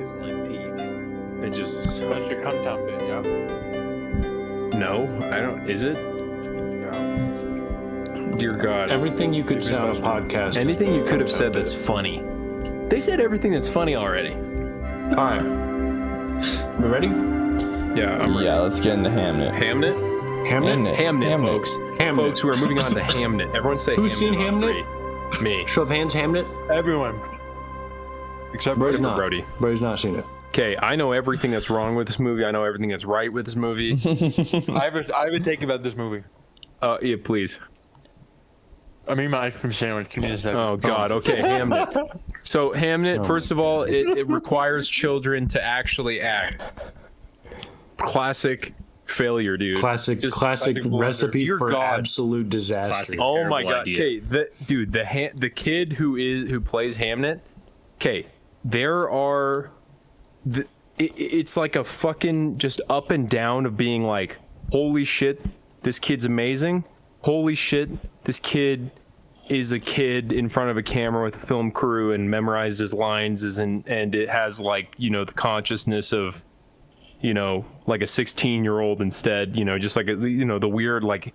Slim Peak. It just That's your cum top bit, yeah. no, I don't. Is it? Dear God. Everything you could say on a podcast. Anything you could have said that's funny. They said everything that's funny already. All right. We ready? Yeah, I'm ready. Yeah, let's get into Hamnet. Hamnet? Hamnet, folks. Hamnet. Folks, we're moving on to Hamnet. Everyone say Who's Hamnet. seen on Hamnet? 3. Me. Show of hands, Hamnet. Everyone. Except Brody's for not. Brody. Brody's not seen it. Okay, I know everything that's wrong with this movie. I know everything that's right with this movie. I have a take about this movie. Yeah, please. I mean, my ice cream sandwich. Give me a second. Oh, God. Okay, Hamnet. So, Hamnet, first of all, it requires children to actually act. Classic failure, dude. Classic blunder. recipe Dear for God. absolute disaster. Classic. Oh my Terrible God. idea. Okay, the kid who plays Hamnet. Okay, there are it's like a fucking just up and down of being like, holy shit, this kid's amazing. Holy shit, this kid is a kid in front of a camera with a film crew and memorized his lines and it has like, you know, the consciousness of, you know, like a 16-year-old instead, you know, just like a, you know, the weird like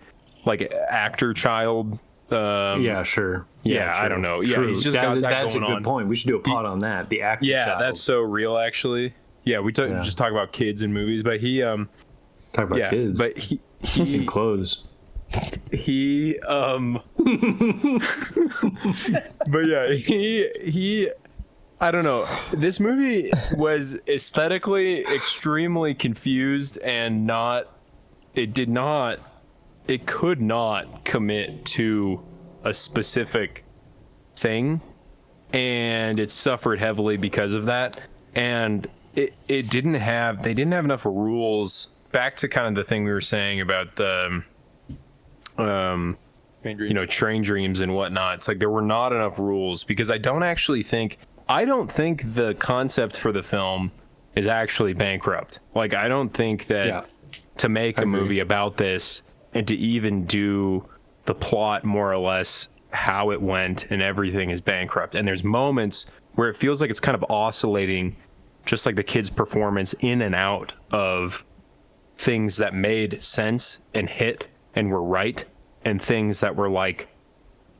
actor child. Yeah, sure. Yeah, true. I don't know. Yeah, True. he's just got that that's going a good on. point. We should do a pod on that. The actor. Yeah, child. that's so real, actually. Yeah, we just talk about kids in movies, but he talk about kids. but in clothes. he but yeah, he I don't know. This movie was aesthetically extremely confused and it could not commit to a specific thing, and it suffered heavily because of that. And they didn't have enough rules. Back to kind of the thing we were saying about the you know, train dreams and whatnot. It's like there were not enough rules, because I don't think the concept for the film is actually bankrupt. Like, I don't think that to make a movie about this and to even do the plot more or less how it went and everything is bankrupt. And there's moments where it feels like it's kind of oscillating, just like the kid's performance, in and out of things that made sense and hit and were right, and things that were like,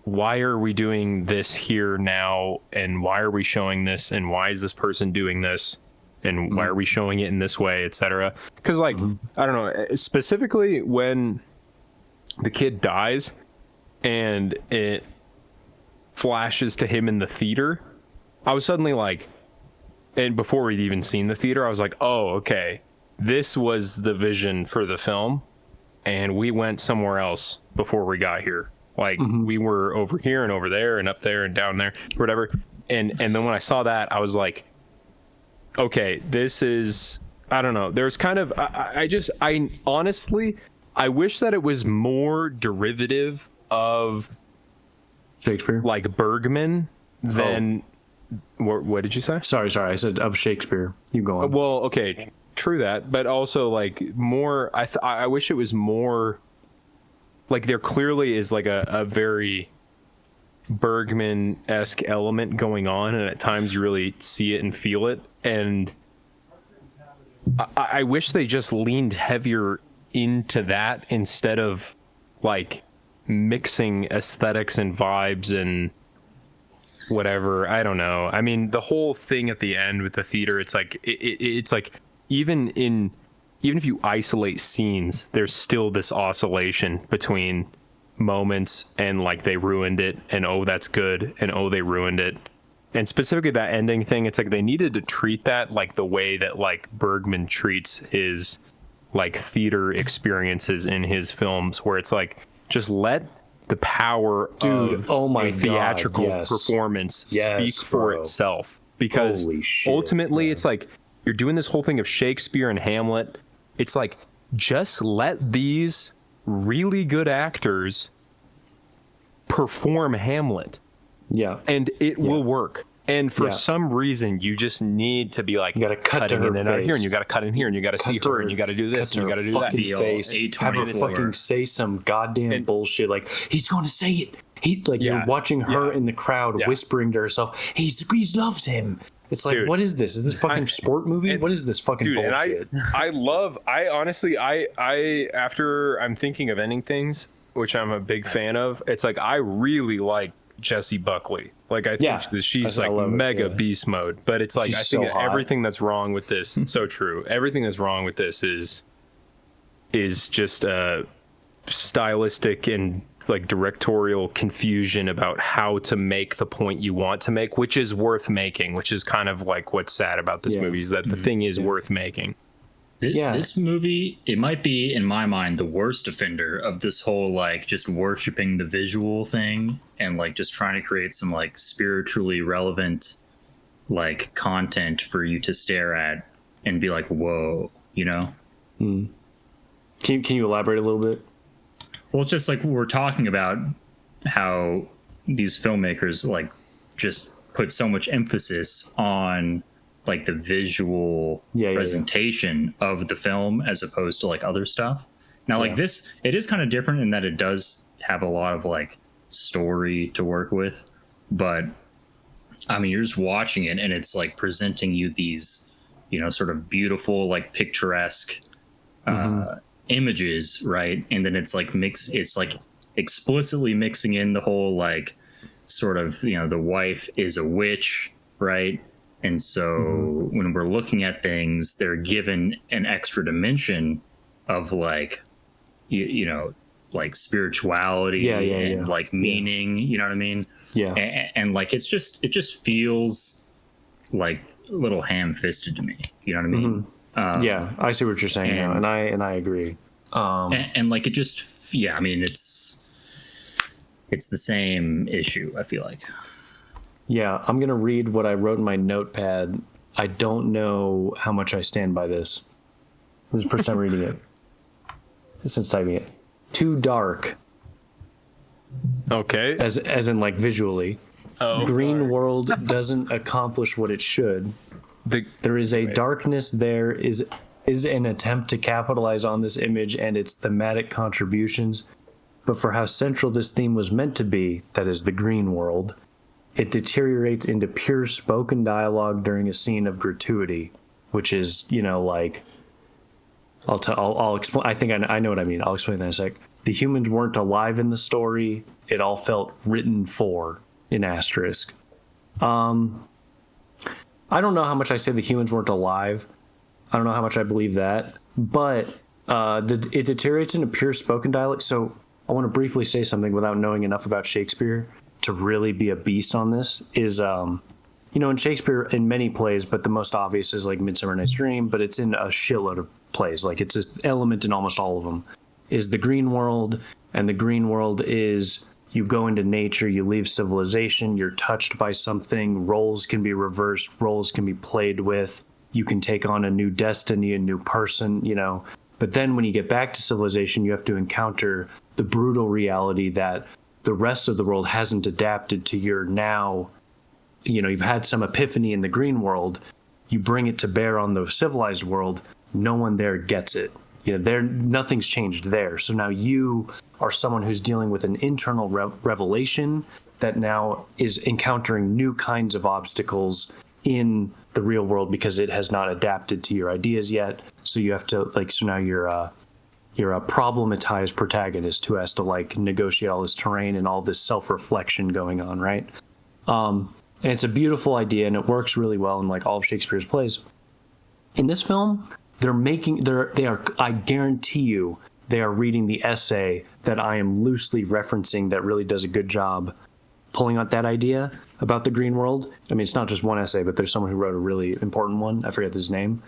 why are we doing this here now, and why are we showing this, and why is this person doing this, and why are we showing it in this way, etc. Because like I don't know, specifically when the kid dies and it flashes to him in the theater, I was suddenly like, and before we'd even seen the theater, I was like, oh, okay, this was the vision for the film, and we went somewhere else before we got here. Like, we were over here and over there and up there and down there, whatever. And then when I saw that, I was like, okay, this is, I don't know. There's kind of, I honestly, I wish that it was more derivative of Shakespeare, like Bergman, than, what did you say? Sorry. I said of Shakespeare. You go on. Well, okay, true that, but also like more. I wish it was more. Like, there clearly is like a very Bergman-esque element going on, and at times you really see it and feel it. And I wish they just leaned heavier into that instead of like mixing aesthetics and vibes and whatever. I don't know. I mean, the whole thing at the end with the theater, it's like it's like even if you isolate scenes, there's still this oscillation between moments and like they ruined it, and oh, that's good, and oh, they ruined it. And specifically that ending thing, it's like they needed to treat that like the way that like Bergman treats his like theater experiences in his films, where it's like, just let the power of a theatrical performance speak for itself. Because ultimately it's like you're doing this whole thing of Shakespeare and Hamlet. It's like, just let these really good actors perform Hamlet. Yeah. And it will work. And for some reason, you just need to be like, you gotta cut to her in and out face. here, and you gotta cut in here, and you gotta see her, and you gotta do this, and you gotta do that. Face, have her fucking say some goddamn bullshit like, he's going to say it. You're watching her in the crowd whispering to herself, he loves him. It's like, Dude, what is this? Is this fucking sport movie? What is this fucking bullshit? And I honestly, after I'm thinking of ending things, which I'm a big fan of, it's like, I really like Jessie Buckley. Like, I think that she's like mega beast mode, but it's like, I think that everything that's wrong with this, so true. Everything that's wrong with this is just stylistic and like directorial confusion about how to make the point you want to make, which is worth making, which is kind of like what's sad about this movie, is that the thing is worth making. This movie, it might be, in my mind, the worst offender of this whole like just worshiping the visual thing and like just trying to create some like spiritually relevant like content for you to stare at and be like, whoa, you know? Can you elaborate a little bit? Well, it's just like we're talking about how these filmmakers like just put so much emphasis on like the visual presentation of the film as opposed to like other stuff. Now, like this, it is kind of different in that it does have a lot of like story to work with, but I mean, you're just watching it and it's like presenting you these, you know, sort of beautiful, like picturesque, images, right? And then it's like it's like explicitly mixing in the whole like sort of, you know, the wife is a witch, right? And so when we're looking at things, they're given an extra dimension of like you know, like spirituality and like meaning, you know what I mean? And like it just feels like a little ham-fisted to me, you know what I mean? I see what you're saying now, and I agree. And like it just, I mean, it's the same issue, I feel like. Yeah, I'm gonna read what I wrote in my notepad. I don't know how much I stand by this. This is the first time reading it since typing it. Too dark. Okay. As in like visually. Green world doesn't accomplish what it should. There is a darkness. There is an attempt to capitalize on this image and its thematic contributions, but for how central this theme was meant to be, that is the green world, it deteriorates into pure spoken dialogue during a scene of gratuity, which is, you know, like, I'll explain. I think I know what I mean. I'll explain that in a sec. The humans weren't alive in the story. It all felt written for, in asterisk. I don't know how much I say the humans weren't alive. I don't know how much I believe that, but it deteriorates into pure spoken dialect. So I want to briefly say something without knowing enough about Shakespeare to really be a beast on this. Is you know, in Shakespeare, in many plays, but the most obvious is like Midsummer Night's Dream, but it's in a shitload of plays. Like it's an element in almost all of them. Is the green world, and the green world is you go into nature, you leave civilization, you're touched by something, roles can be reversed, roles can be played with, you can take on a new destiny, a new person, you know. But then when you get back to civilization, you have to encounter the brutal reality that the rest of the world hasn't adapted to your now, you know, you've had some epiphany in the green world, you bring it to bear on the civilized world, no one there gets it. You know, nothing's changed there. So now you are someone who's dealing with an internal revelation that now is encountering new kinds of obstacles in the real world because it has not adapted to your ideas yet. So you have to so now you're a problematized protagonist who has to like negotiate all this terrain and all this self-reflection going on, right? And it's a beautiful idea and it works really well in like all of Shakespeare's plays. In this film, they are, I guarantee you, they are reading the essay that I am loosely referencing that really does a good job pulling out that idea about the green world. I mean, it's not just one essay, but there's someone who wrote a really important one. I forget his name.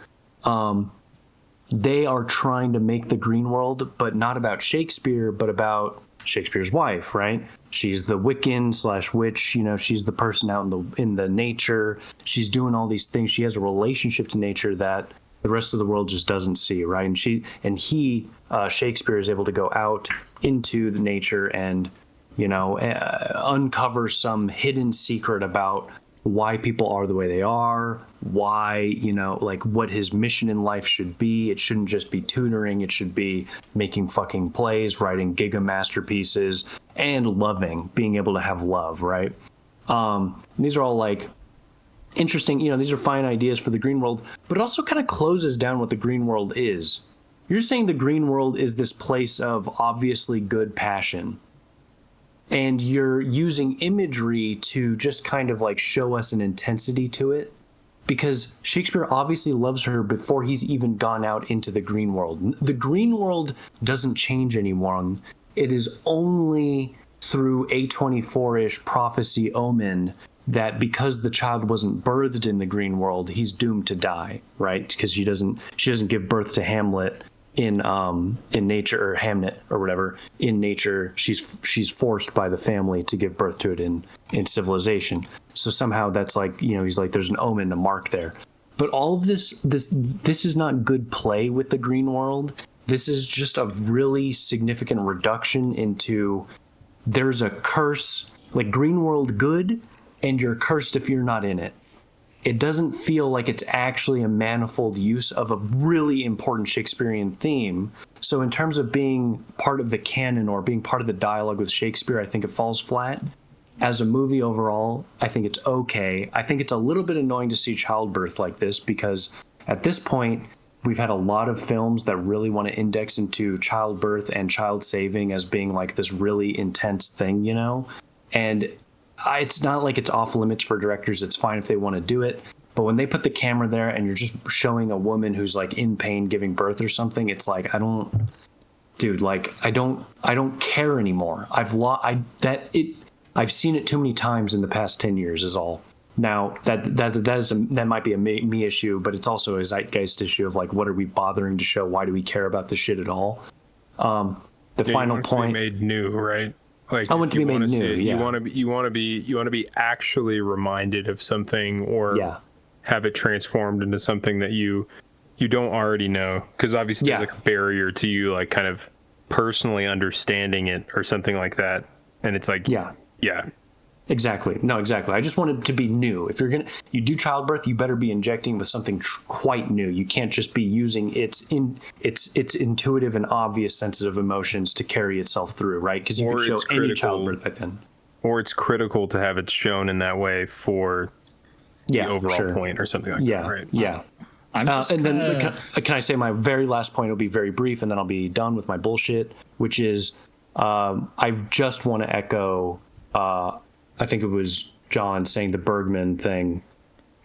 They are trying to make the green world, but not about Shakespeare, but about Shakespeare's wife, right? She's the Wiccan/witch, you know, she's the person out in the nature. She's doing all these things. She has a relationship to nature that the rest of the world just doesn't see, right? And he, Shakespeare, is able to go out into the nature and, you know, uncover some hidden secret about why people are the way they are, why, you know, like what his mission in life should be. It shouldn't just be tutoring. It should be making fucking plays, writing giga masterpieces, and loving, being able to have love, right? These are all like interesting, these are fine ideas for the green world, but it also kind of closes down what the green world is. You're saying the green world is this place of obviously good passion, and you're using imagery to just kind of like show us an intensity to it, because Shakespeare obviously loves her before he's even gone out into the green world. The green world doesn't change anyone. It is only through A24-ish prophecy omen that because the child wasn't birthed in the green world, he's doomed to die, right? Because she doesn't give birth to Hamlet in nature, or Hamnet or whatever. In nature, she's forced by the family to give birth to it in civilization. So somehow that's like, he's like, there's an omen, a mark there. But all of this is not good play with the green world. This is just a really significant reduction into, there's a curse, like green world good, and you're cursed if you're not in it. It doesn't feel like it's actually a manifold use of a really important Shakespearean theme. So in terms of being part of the canon or being part of the dialogue with Shakespeare, I think it falls flat. As a movie overall, I think it's okay. I think it's a little bit annoying to see childbirth like this, because at this point, we've had a lot of films that really want to index into childbirth and child saving as being like this really intense thing, And it's not like it's off limits for directors. It's fine if they want to do it. But when they put the camera there and you're just showing a woman who's like in pain giving birth or something, it's like, I don't care anymore. I've seen it too many times in the past 10 years is all. Now that might be a me issue, but it's also a zeitgeist issue of like, what are we bothering to show? Why do we care about this shit at all? Final point, made new, right? Like, I want to be made new. You want to be actually reminded of something, or have it transformed into something that you don't already know, because obviously there's like a barrier to you like kind of personally understanding it or something like that, and it's like exactly. No, exactly. I just want it to be new. If you do childbirth, you better be injecting with something quite new. You can't just be using its intuitive and obvious sensitive emotions to carry itself through, right? Because you could show any childbirth back then. Or it's critical to have it shown in that way for the overall point or something like that, right? Yeah. Then can I say my very last point? Will be very brief, and then I'll be done with my bullshit, which is I just want to echo. I think it was John saying the Bergman thing.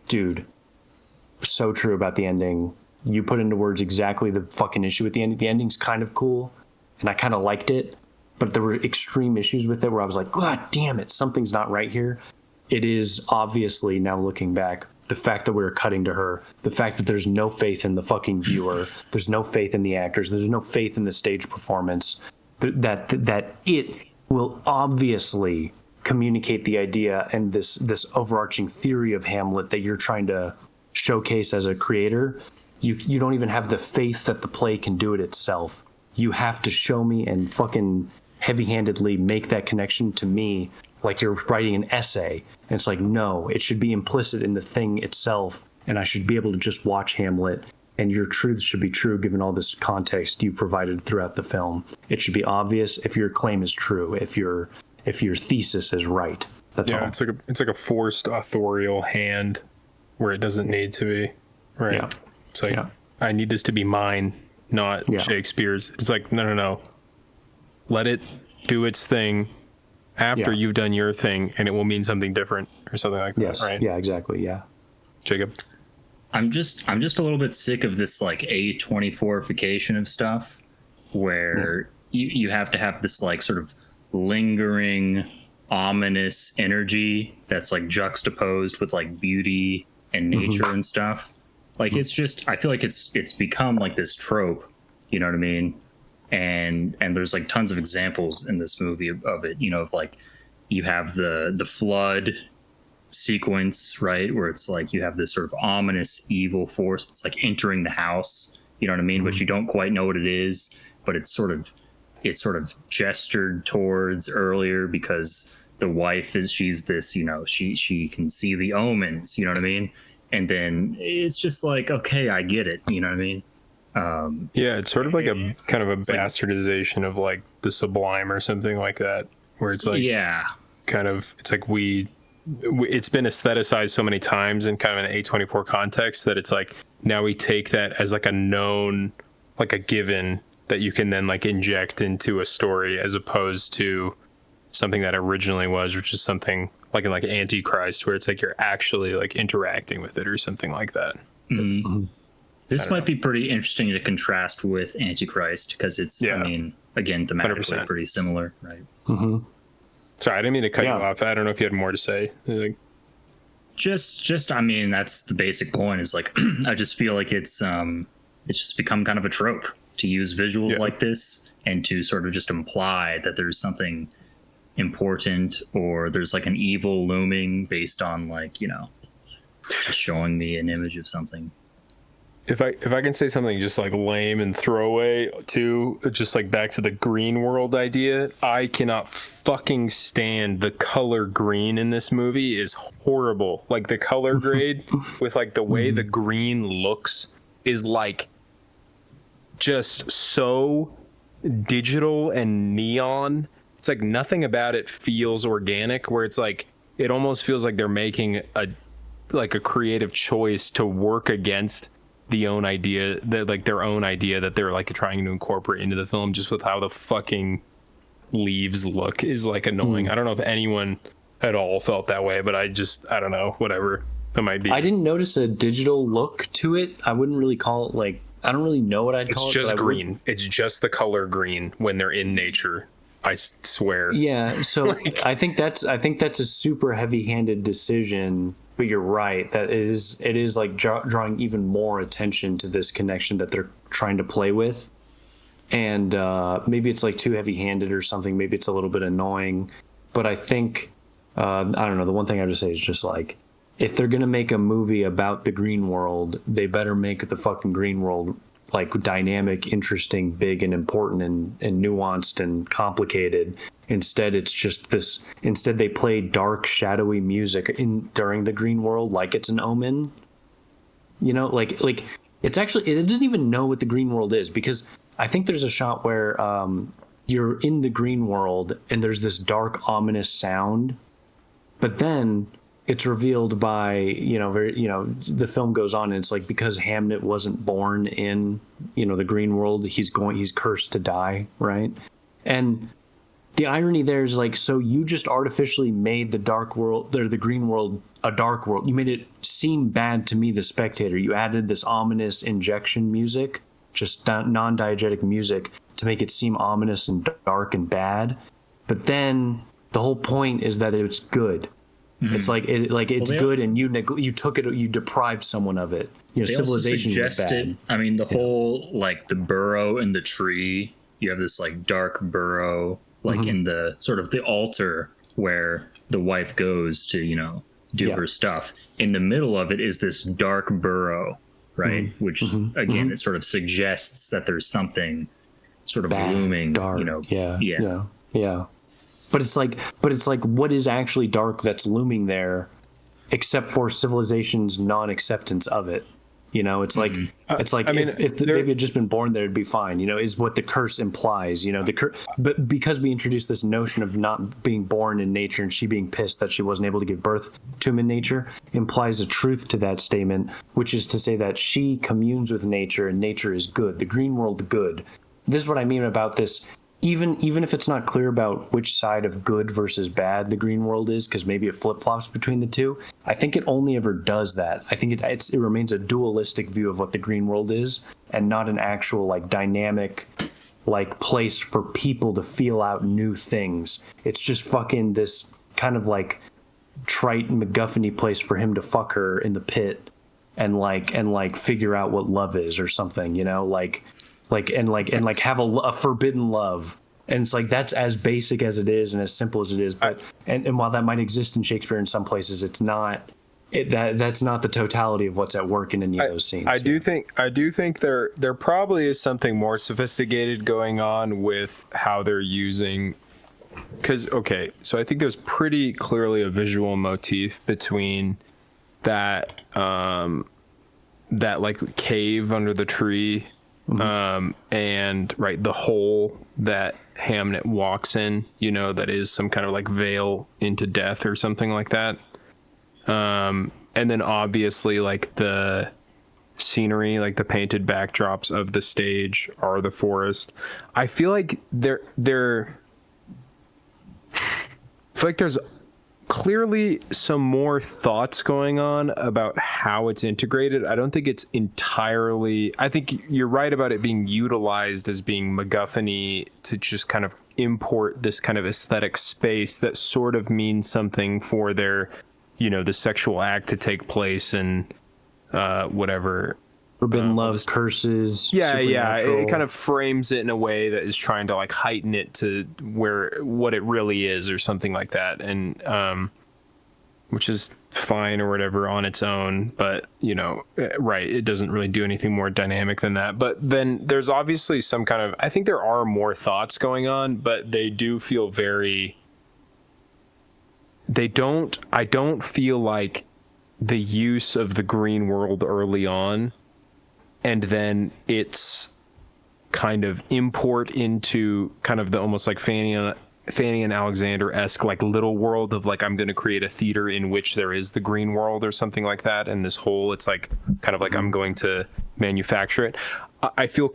Dude, so true about the ending. You put into words exactly the fucking issue with the ending. The ending's kind of cool, and I kind of liked it, but there were extreme issues with it where I was like, God damn it, something's not right here. It is obviously, now looking back, the fact that we're cutting to her, the fact that there's no faith in the fucking viewer, there's no faith in the actors, there's no faith in the stage performance, that it will obviously communicate the idea and this overarching theory of Hamlet that you're trying to showcase as a creator. You don't even have the faith that the play can do it itself. You have to show me and fucking heavy-handedly make that connection to me like you're writing an essay. And it's like, no, it should be implicit in the thing itself, and I should be able to just watch Hamlet, and your truths should be true given all this context you've provided throughout the film. It should be obvious if your claim is true, if your thesis is right. That's all. It's like a forced authorial hand where it doesn't need to be, right? Yeah. It's like, I need this to be mine, not Shakespeare's. It's like, no. Let it do its thing after you've done your thing, and it will mean something different or something like that, right? Yeah, exactly, yeah. Jacob? I'm just a little bit sick of this like A24ification of stuff where you have to have this like sort of lingering, ominous energy that's like juxtaposed with like beauty and nature and stuff. Like it's just, I feel like it's become like this trope, you know what I mean? And there's like tons of examples in this movie of it, of like you have the flood sequence, right, where it's like you have this sort of ominous evil force that's like entering the house, you know what I mean, but you don't quite know what it is, but it's sort of gestured towards earlier because the wife she's this, she can see the omens, you know what I mean, and then it's just like, okay, I get it, you know what I mean. It's sort of like a kind of a bastardization of like the sublime or something like that, where it's like, kind of, it's like we it's been aestheticized so many times in kind of an A24 context that it's like now we take that as like a known, like a given that you can then like inject into a story, as opposed to something that originally was, which is something like in like Antichrist, where it's like you're actually like interacting with it or something like that. Mm-hmm. This might be pretty interesting to contrast with Antichrist, because it's, I mean, again, thematically 100%. Pretty similar, right? Mm-hmm. Sorry, I didn't mean to cut you off. I don't know if you had more to say. Like, just, I mean, that's the basic point. Is like, I just feel like it's just become kind of a trope to use visuals like this and to sort of just imply that there's something important or there's like an evil looming based on like, you know, just showing me an image of something. If I can say something just like lame and throwaway too, just like back to the green world idea, I cannot fucking stand the color green in this movie. Is horrible. Like the color grade with like the way the green looks is like just so digital and neon. It's like nothing about it feels organic, where it's like it almost feels like they're making a creative choice to work against the own idea, that like their own idea that they're like trying to incorporate into the film, just with how the fucking leaves look is like annoying. I don't know if anyone at all felt that way, but I don't know, whatever it might be. I didn't notice a digital look to it. I wouldn't really call it like, I don't really know what I'd call it. It's just green. It's just the color green when they're in nature. I swear. Yeah. So like, I think that's a super heavy-handed decision. But you're right that it is like drawing even more attention to this connection that they're trying to play with, and maybe it's like too heavy-handed or something. Maybe it's a little bit annoying, but I think I don't know. The one thing I would say is just like, if they're gonna make a movie about the green world, they better make the fucking green world like dynamic, interesting, big, and important, and nuanced and complicated. Instead, it's just this. Instead, they play dark, shadowy music during the green world, like it's an Omen. You know, like it's actually, it doesn't even know what the green world is, because I think there's a shot where you're in the green world and there's this dark, ominous sound, but then it's revealed by, the film goes on and it's like, because Hamnet wasn't born in, the green world, he's cursed to die, right? And the irony there is like, so you just artificially made the dark world, or the green world, a dark world. You made it seem bad to me, the spectator. You added this ominous injection music, just non-diegetic music, to make it seem ominous and dark and bad. But then the whole point is that it's good. Mm-hmm. It's it's good, and you took it, you deprived someone of it. Civilization was bad. I mean, the whole like the burrow in the tree. You have this like dark burrow, like in the sort of the altar where the wife goes to, do her stuff. In the middle of it is this dark burrow, right? Which again, it sort of suggests that there's something sort of looming, dark. Yeah. But it's like, what is actually dark that's looming there, except for civilization's non-acceptance of it? It's like, if the baby had just been born there, it'd be fine, is what the curse implies, but because we introduced this notion of not being born in nature and she being pissed that she wasn't able to give birth to him in nature, implies a truth to that statement, which is to say that she communes with nature and nature is good, the green world good. This is what I mean about this. Even if it's not clear about which side of good versus bad the green world is, because maybe it flip-flops between the two, I think it only ever does that. I think it remains a dualistic view of what the green world is, and not an actual like dynamic like place for people to feel out new things. It's just fucking this kind of like trite MacGuffin-y place for him to fuck her in the pit and figure out what love is or something, and have a forbidden love. And it's like, that's as basic as it is and as simple as it is. But and while that might exist in Shakespeare in some places, it's not. That's not the totality of what's at work in any of those scenes. I do think there probably is something more sophisticated going on with how they're using. Because so I think there's pretty clearly a visual motif between that like cave under the tree. And the hole that Hamnet walks in, that is some kind of like veil into death or something like that. And then obviously like the scenery, like the painted backdrops of the stage are the forest. I feel like there's clearly some more thoughts going on about how it's integrated. I don't think it's entirely, I think you're right about it being utilized as being MacGuffin-y to just kind of import this kind of aesthetic space that sort of means something for their, the sexual act to take place and whatever. Forbidden love, curses. Yeah. It kind of frames it in a way that is trying to like heighten it to what it really is or something like that. And, which is fine or whatever on its own, but right. It doesn't really do anything more dynamic than that. But then there's obviously some kind of, I think there are more thoughts going on, but they do feel I don't feel like the use of the green world early on and then its kind of import into kind of the almost like Fanny and Alexander-esque like little world of like, I'm going to create a theater in which there is the green world or something like that. And this whole, it's like kind of like I'm going to manufacture it. I feel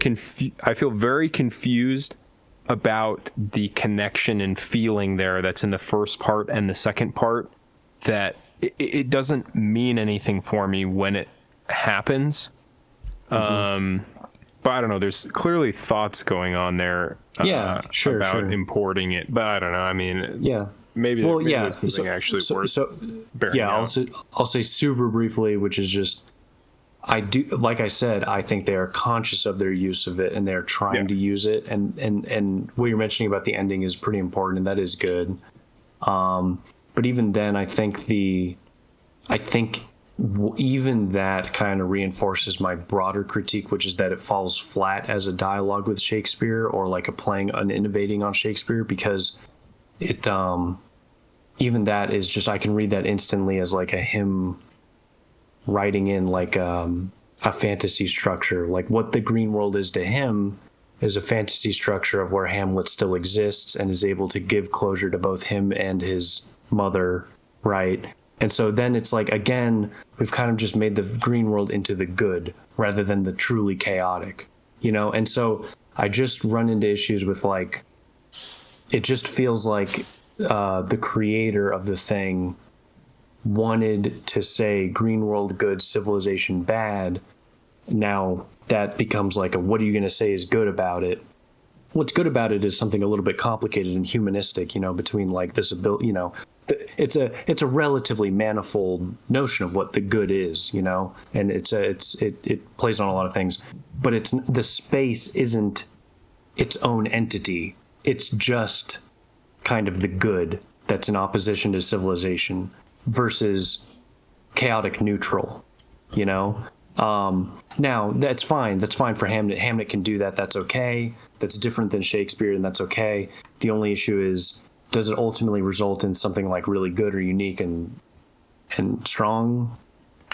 very confused about the connection and feeling there that's in the first part and the second part, that it doesn't mean anything for me when it happens. But I don't know, there's clearly thoughts going on there about importing it, but I don't know, I mean, maybe there's something actually worth bearing out. I'll say super briefly, which is just, I do, like I said, I think they are conscious of their use of it and they're trying to use it. And what you're mentioning about the ending is pretty important, and that is good. But even then, I think even that kind of reinforces my broader critique, which is that it falls flat as a dialogue with Shakespeare or like a playing innovating on Shakespeare, because it, even that is just, I can read that instantly as like a hymn writing in like a fantasy structure. Like what the green world is to him is a fantasy structure of where Hamlet still exists and is able to give closure to both him and his mother, right? And so then it's like, again, we've kind of just made the green world into the good rather than the truly chaotic, And so I just run into issues with like, it just feels like the creator of the thing wanted to say green world good, civilization bad. Now that becomes like what are you going to say is good about it? What's good about it is something a little bit complicated and humanistic, between like this ability, it's a relatively manifold notion of what the good is, and it plays on a lot of things, but the space isn't its own entity. It's just kind of the good that's in opposition to civilization versus chaotic neutral, Now that's fine. That's fine for Hamnet. Hamnet can do that. That's okay. That's different than Shakespeare, and that's okay. The only issue is, does it ultimately result in something like really good or unique and strong?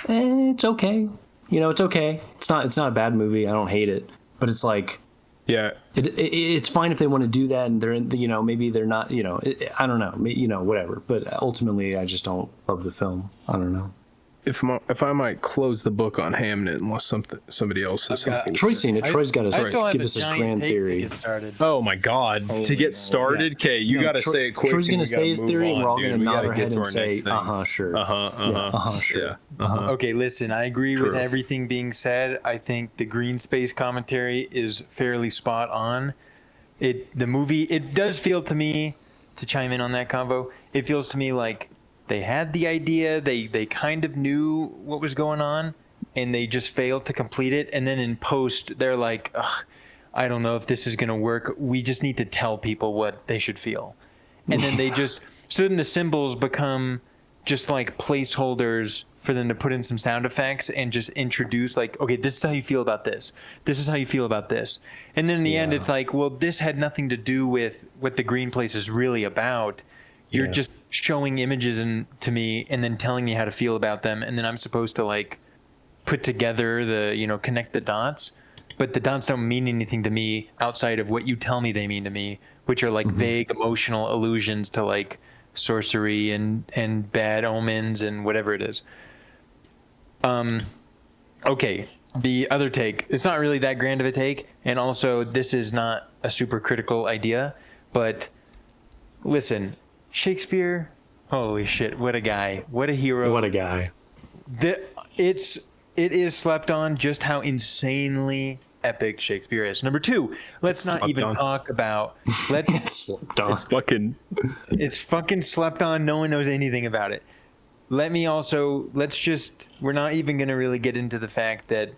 It's okay. It's okay. It's not a bad movie. I don't hate it, but it's like, it's fine if they want to do that, and they're in maybe they're not, I don't know, whatever. But ultimately, I just don't love the film. I don't know. If I might close the book on Hamnet, unless somebody else has something. Troy's seen it. Troy's got to give us his grand theory. To get started. Oh my God! To get started, okay, you got to say it quick. Troy's going to say his theory, and we're all going to nod our head and say, sure. Sure. Okay, listen, I agree with everything being said. I think the green space commentary is fairly spot on. The movie, it does feel to me, to chime in on that convo, it feels to me like they had the idea, they kind of knew what was going on, and they just failed to complete it. And then in post, they're like, I don't know if this is going to work. We just need to tell people what they should feel. And then so then the symbols become just like placeholders for them to put in some sound effects and just introduce like, okay, this is how you feel about this. This is how you feel about this. And then in the end, it's like, well, this had nothing to do with what the green place is really about. You're just showing images to me and then telling me how to feel about them. And then I'm supposed to like put together connect the dots, but the dots don't mean anything to me outside of what you tell me they mean to me, which are like vague emotional allusions to like sorcery and bad omens and whatever it is. Okay, the other take, it's not really that grand of a take, and also this is not a super critical idea, but listen, Shakespeare, holy shit, what a guy, what a hero. What a guy. It is slept on just how insanely epic Shakespeare is. Number two, let's not even talk about. It's fucking slept on. No one knows anything about it. We're not even going to really get into the fact that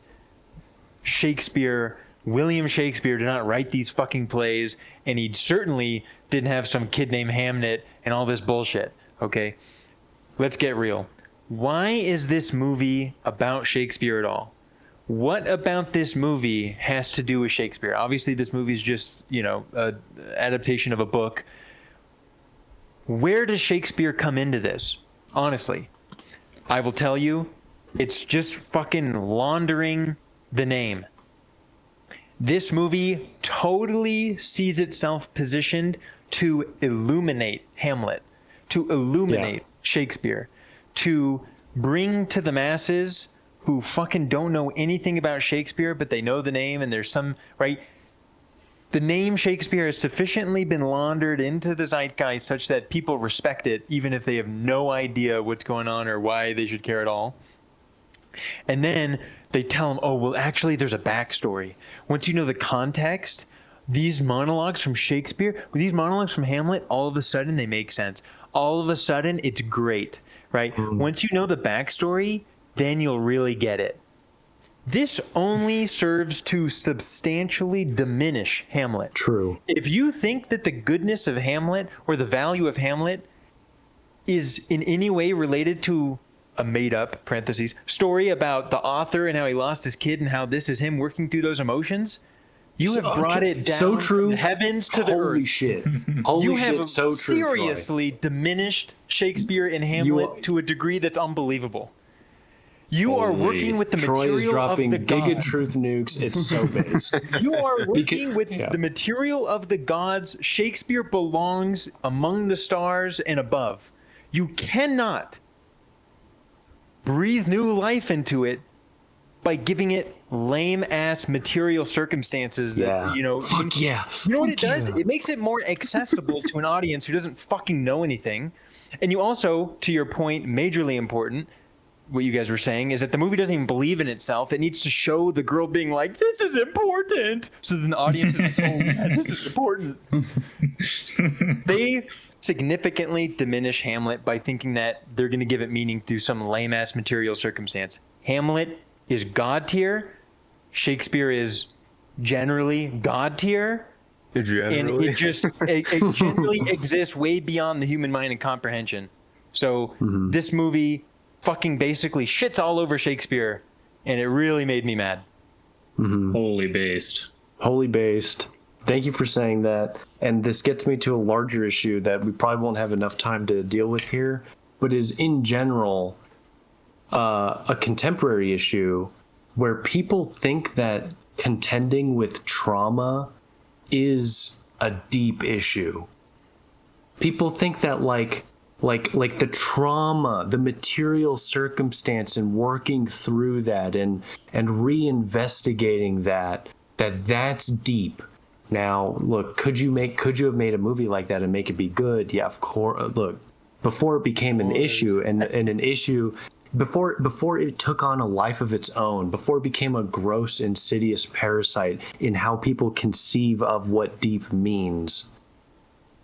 William Shakespeare did not write these fucking plays, and he certainly didn't have some kid named Hamnet and all this bullshit. Okay, let's get real. Why is this movie about Shakespeare at all? What about this movie has to do with Shakespeare? Obviously, this movie is just, an adaptation of a book. Where does Shakespeare come into this? Honestly, I will tell you, it's just fucking laundering the name. This movie totally sees itself positioned to illuminate Hamlet, to illuminate Shakespeare, to bring to the masses who fucking don't know anything about Shakespeare, but they know the name, and there's some, right? The name Shakespeare has sufficiently been laundered into the zeitgeist such that people respect it, even if they have no idea what's going on or why they should care at all. And then they tell them, oh, well, actually, there's a backstory. Once you know the context, these monologues from Shakespeare, these monologues from Hamlet, all of a sudden they make sense. All of a sudden, it's great, right? Once you know the backstory, then you'll really get it. This only serves to substantially diminish Hamlet. True. If you think that the goodness of Hamlet or the value of Hamlet is in any way related to a made-up, parentheses, story about the author and how he lost his kid and how this is him working through those emotions, you have brought it down from the heavens to the earth. Holy shit. Holy shit, so true, You have seriously diminished Shakespeare and Hamlet to a degree that's unbelievable. You are working with the Troy is material dropping of the giga gods. truth nukes. It's so based. You are working with the material of the gods. Shakespeare belongs among the stars and above. You cannot breathe new life into it by giving it lame-ass material circumstances that, Fuck yeah. You know what it does? It makes it more accessible to an audience who doesn't fucking know anything. And you also, to your point, majorly important, what you guys were saying is that the movie doesn't even believe in itself. It needs to show the girl being like, this is important. So then the audience is like, oh, yeah, this is important. They significantly diminish Hamlet by thinking that they're going to give it meaning through some lame-ass material circumstance. Hamlet is God tier. Shakespeare is generally God tier. And it generally exists way beyond the human mind and comprehension. So this movie fucking basically shits all over Shakespeare, and it really made me mad. Wholly based. Thank you for saying that. And this gets me to a larger issue that we probably won't have enough time to deal with here, but is in general a contemporary issue where people think that contending with trauma is a deep issue. People think that like the trauma, the material circumstance, and working through that and reinvestigating that's deep. Now, look, could you have made a movie like that and make it be good? Yeah, of course. Look, before it became an issue and an issue, before it took on a life of its own, before it became a gross, insidious parasite in how people conceive of what deep means.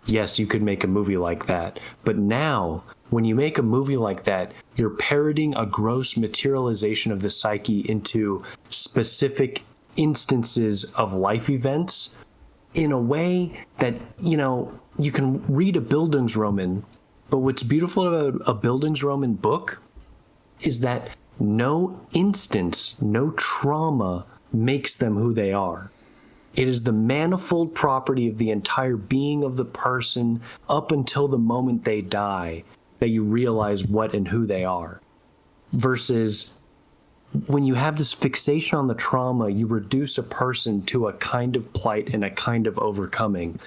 Yes, you could make a movie like that. But now, when you make a movie like that, you're parroting a gross materialization of the psyche into specific instances of life events in a way that, you can read a Bildungsroman, but what's beautiful about a Bildungsroman book is that no instance, no trauma makes them who they are. It is the manifold property of the entire being of the person up until the moment they die that you realize what and who they are. Versus when you have this fixation on the trauma, you reduce a person to a kind of plight and a kind of overcoming.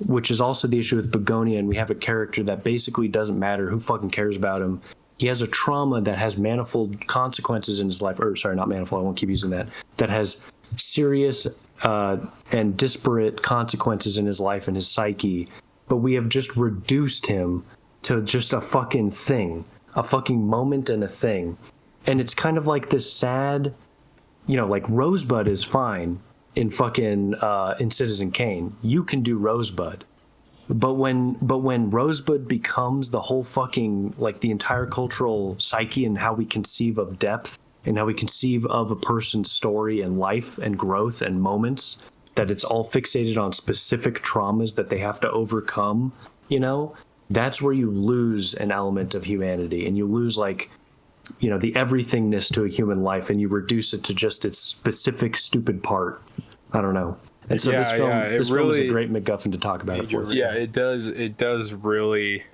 which is also the issue with Begonia. And we have a character that basically doesn't matter. Who fucking cares about him? He has a trauma that has manifold consequences in his life. Or sorry, not manifold. I won't keep using that. That has serious and disparate consequences in his life and his psyche. But we have just reduced him to just a fucking thing, a fucking moment and a thing. And it's kind of like this sad, like Rosebud is fine in fucking in Citizen Kane. You can do Rosebud. But when Rosebud becomes the whole fucking, like, the entire cultural psyche and how we conceive of depth and how we conceive of a person's story and life and growth and moments, that it's all fixated on specific traumas that they have to overcome, that's where you lose an element of humanity, and you lose, like, the everythingness to a human life, and you reduce it to just its specific stupid part. I don't know. And so this film is a great MacGuffin to talk about it for. Yeah, it does really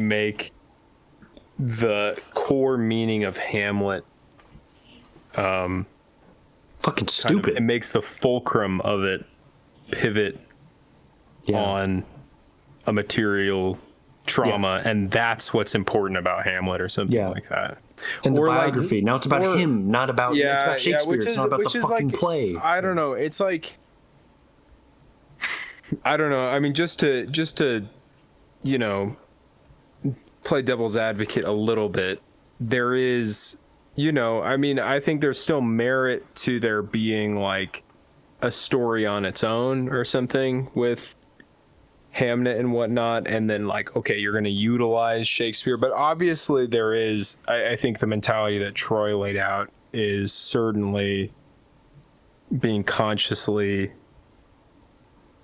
make the core meaning of Hamlet fucking stupid. It makes the fulcrum of it pivot on a material trauma, and that's what's important about Hamlet or something like that. And the biography. Now it's about him, not about it's about Shakespeare. It's not about the fucking play. I don't know. It's like, I don't know. I mean, just to play devil's advocate a little bit, there is, I think there's still merit to there being like a story on its own or something with Hamnet and whatnot, and then like, okay, you're going to utilize Shakespeare, but obviously there is, I think the mentality that Troy laid out is certainly being consciously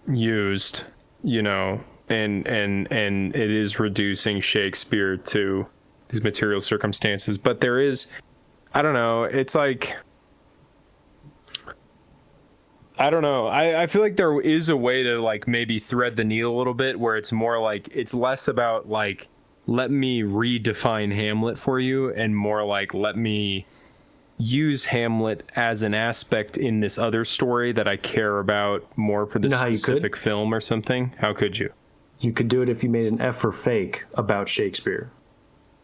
used, and it is reducing Shakespeare to these material circumstances. But there is, I don't know, it's like, I don't know. I feel like there is a way to like maybe thread the needle a little bit where it's more like, it's less about like, let me redefine Hamlet for you, and more like, let me use Hamlet as an aspect in this other story that I care about more for this specific film or something. How could you? You could do it if you made an F for fake about Shakespeare.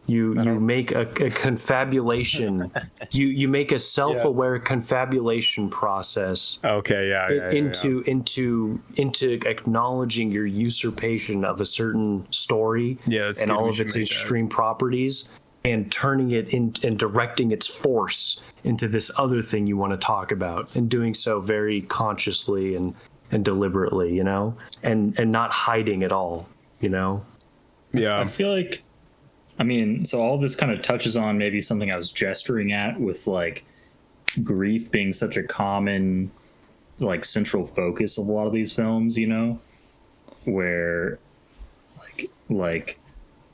You make a confabulation. you make a self-aware confabulation process. Okay, into acknowledging your usurpation of a certain story and all of its extreme properties, and turning it and directing its force into this other thing you want to talk about, and doing so very consciously and deliberately, and not hiding at all, Yeah. I feel like, so all this kind of touches on maybe something I was gesturing at with like grief being such a common, like, central focus of a lot of these films, where like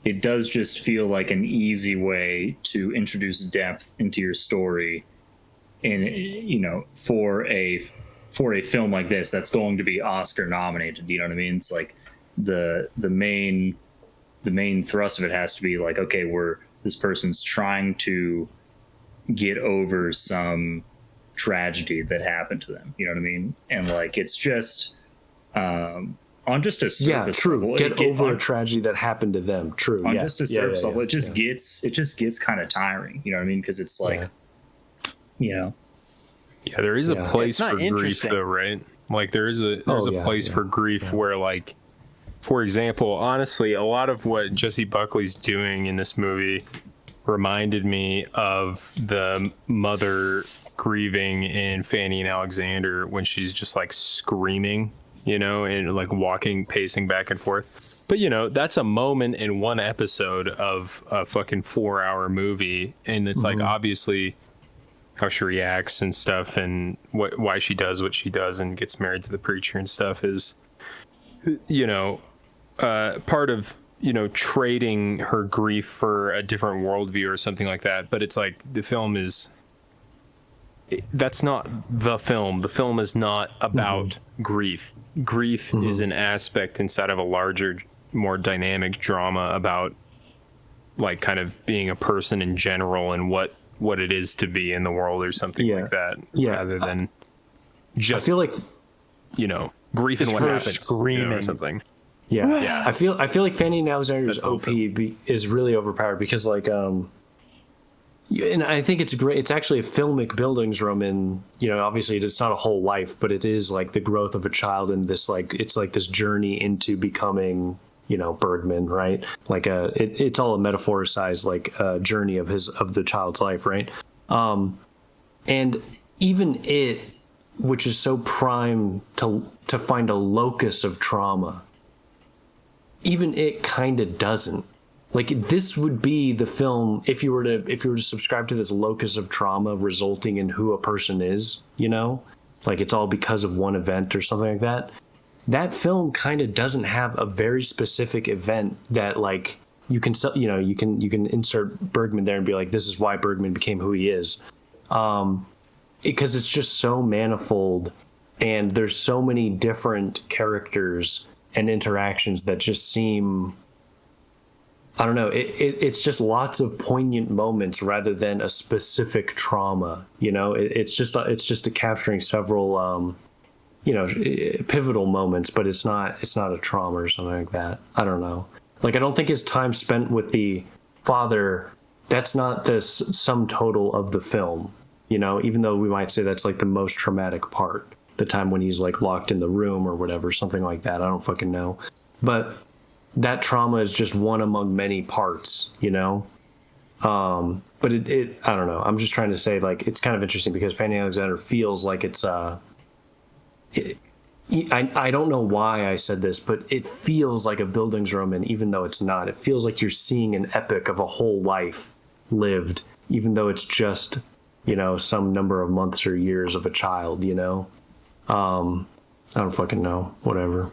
it does just feel like an easy way to introduce depth into your story, and for a film like this that's going to be Oscar nominated. You know what I mean? It's like the main thrust of it has to be like, okay, this person's trying to get over some tragedy that happened to them. You know what I mean? And like, it's just on just a surface level. Get over a tragedy that happened to them. True. On just a surface level, it just gets kind of tiring. You know what I mean? Because it's like, Yeah, there is a place for grief, though, right? Like, there's a place for grief where, like, for example, honestly, a lot of what Jessie Buckley's doing in this movie reminded me of the mother grieving in Fanny and Alexander, when she's just like screaming, and like pacing back and forth. But, that's a moment in one episode of a fucking 4-hour movie. And it's like, obviously, how she reacts and stuff, and why she does what she does and gets married to the preacher and stuff is, part of, trading her grief for a different worldview or something like that. But it's like, the film is, that's not the film. The film is not about grief. Grief is an aspect inside of a larger, more dynamic drama about, like, kind of being a person in general and what it is to be in the world or something like that, rather than just, I feel like, grief and Just what her happens, screaming. or something. Yeah. I feel like Fanny Alexander's That's the whole OP is really overpowered because like and I think it's great. It's actually a filmic Bildungsroman, and obviously it's not a whole life, but it is like the growth of a child and this like it's like this journey into becoming Bergman, right? Like it's all a metaphoricized like journey of the child's life, right? And even it, which is so primed to find a locus of trauma, even it kind of doesn't. Like this would be the film if you were to subscribe to this locus of trauma resulting in who a person is, like it's all because of one event or something like that. That film kind of doesn't have a very specific event that like you can insert Bergman there and be like, this is why Bergman became who he is. Because it's just so manifold and there's so many different characters and interactions that just seem, I don't know, it's just lots of poignant moments rather than a specific trauma. It's just a capturing several pivotal moments, but it's not a trauma or something like that. I don't know. Like I don't think his time spent with the father, that's not the sum total of the film. Even though we might say that's like the most traumatic part, the time when he's like locked in the room or whatever, something like that. I don't fucking know, but that trauma is just one among many parts, but it I don't know. I'm just trying to say like it's kind of interesting because Fanny Alexander feels like it's I don't know why I said this, but it feels like a Bildungsroman, even though it's not. It feels like you're seeing an epic of a whole life lived, even though it's just some number of months or years of a child. I don't fucking know. Whatever.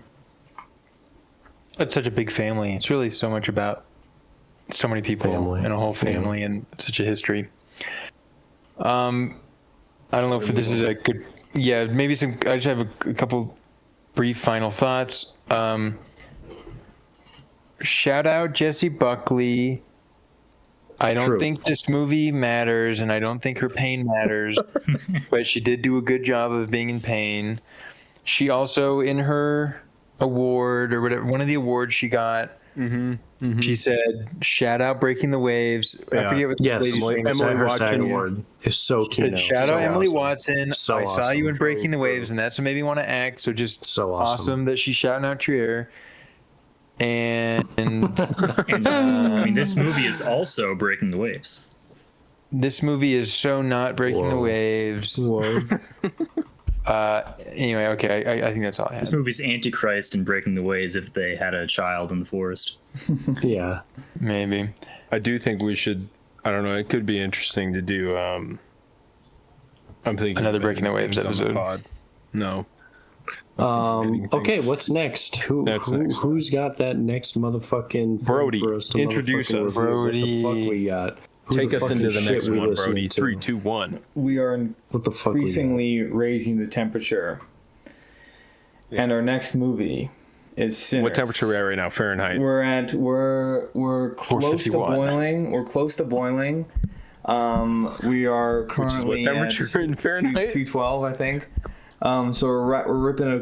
It's such a big family. It's really so much about so many people and a whole family and such a history. I don't know if this is a good, maybe some, I just have a couple brief final thoughts. Shout out Jessie Buckley. I don't think this movie matters and I don't think her pain matters, but she did do a good job of being in pain. She also, in her award or whatever, one of the awards she got, she said, shout out Breaking the Waves. I forget what the lady's name is. Emily Watson award is so cute. She said, shout out Emily Watson. So I saw you in Breaking the Very Waves, and that's what made me want to act. So just so awesome that she's shouting out Trier. And I mean, this movie is also Breaking the Waves. This movie is so not Breaking the Waves. Anyway, okay, I think that's all I had. This movie's Antichrist and Breaking the Waves if they had a child in the forest. Yeah. Maybe. I do think we should, I don't know, it could be interesting to do, I'm thinking another Breaking the Waves episode. Pod. No. Okay, what's next? Who's got that next motherfucking Brody? For us to Introduce us. Brody. What the fuck we got? Take us into the next one, Brody. 3, 2, 1. We are What the fuck increasingly raising the temperature. Yeah. And our next movie is Sinners. What temperature are we at right now? Fahrenheit. We're close to boiling. We're close to boiling. We are currently what temperature in Fahrenheit? 212, I think. So we're ripping a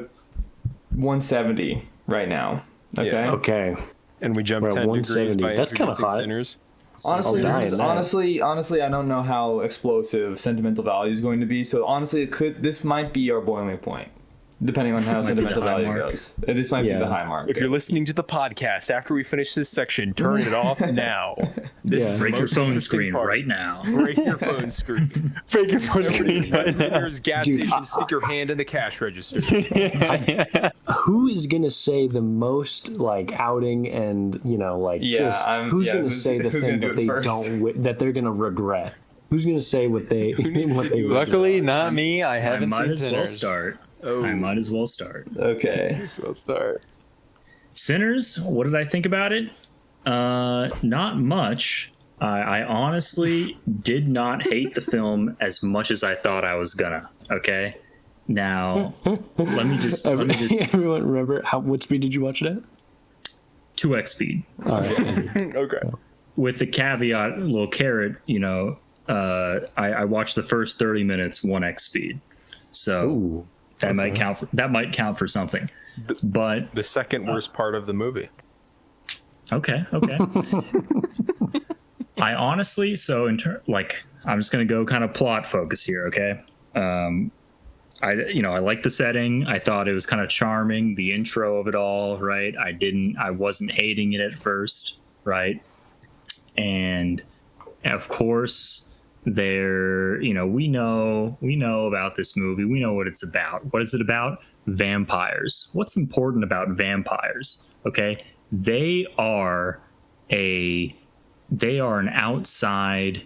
170 right now. Okay. Yeah. Okay. And we jumped 10 degrees by that's kind of hot. Sinners. Honestly, I don't know how explosive sentimental value is going to be. So honestly, this might be our boiling point, depending on how sentimental value goes. This might be the high mark. If you're listening to the podcast after we finish this section, turn it off now. This is break your phone screen right now. Break your phone screen. Break your phone screen right now. There's gas station. Stick your hand in the cash register. Who is gonna say the most like outing and who's gonna say the thing that they don't that they're gonna regret? Who's gonna say what they Luckily, not me. I haven't seen Sinners. I might as well start. Okay. Might as well start. Sinners, what did I think about it? Not much. I honestly did not hate the film as much as I thought I was gonna. Okay. Now, let me just. Everyone remember what speed did you watch it at? 2x speed. All right. Okay. With the caveat, little carrot, I watched the first 30 minutes 1x speed. So. Ooh. That might count for something. But the second worst part of the movie. Okay. I honestly, I'm just gonna go kind of plot focus here. Okay. I like the setting. I thought it was kind of charming. The intro of it all, right? I wasn't hating it at first, right? And of course, we know about this movie. We know what it's about. What is it about? Vampires. What's important about vampires? Okay, they are an outside,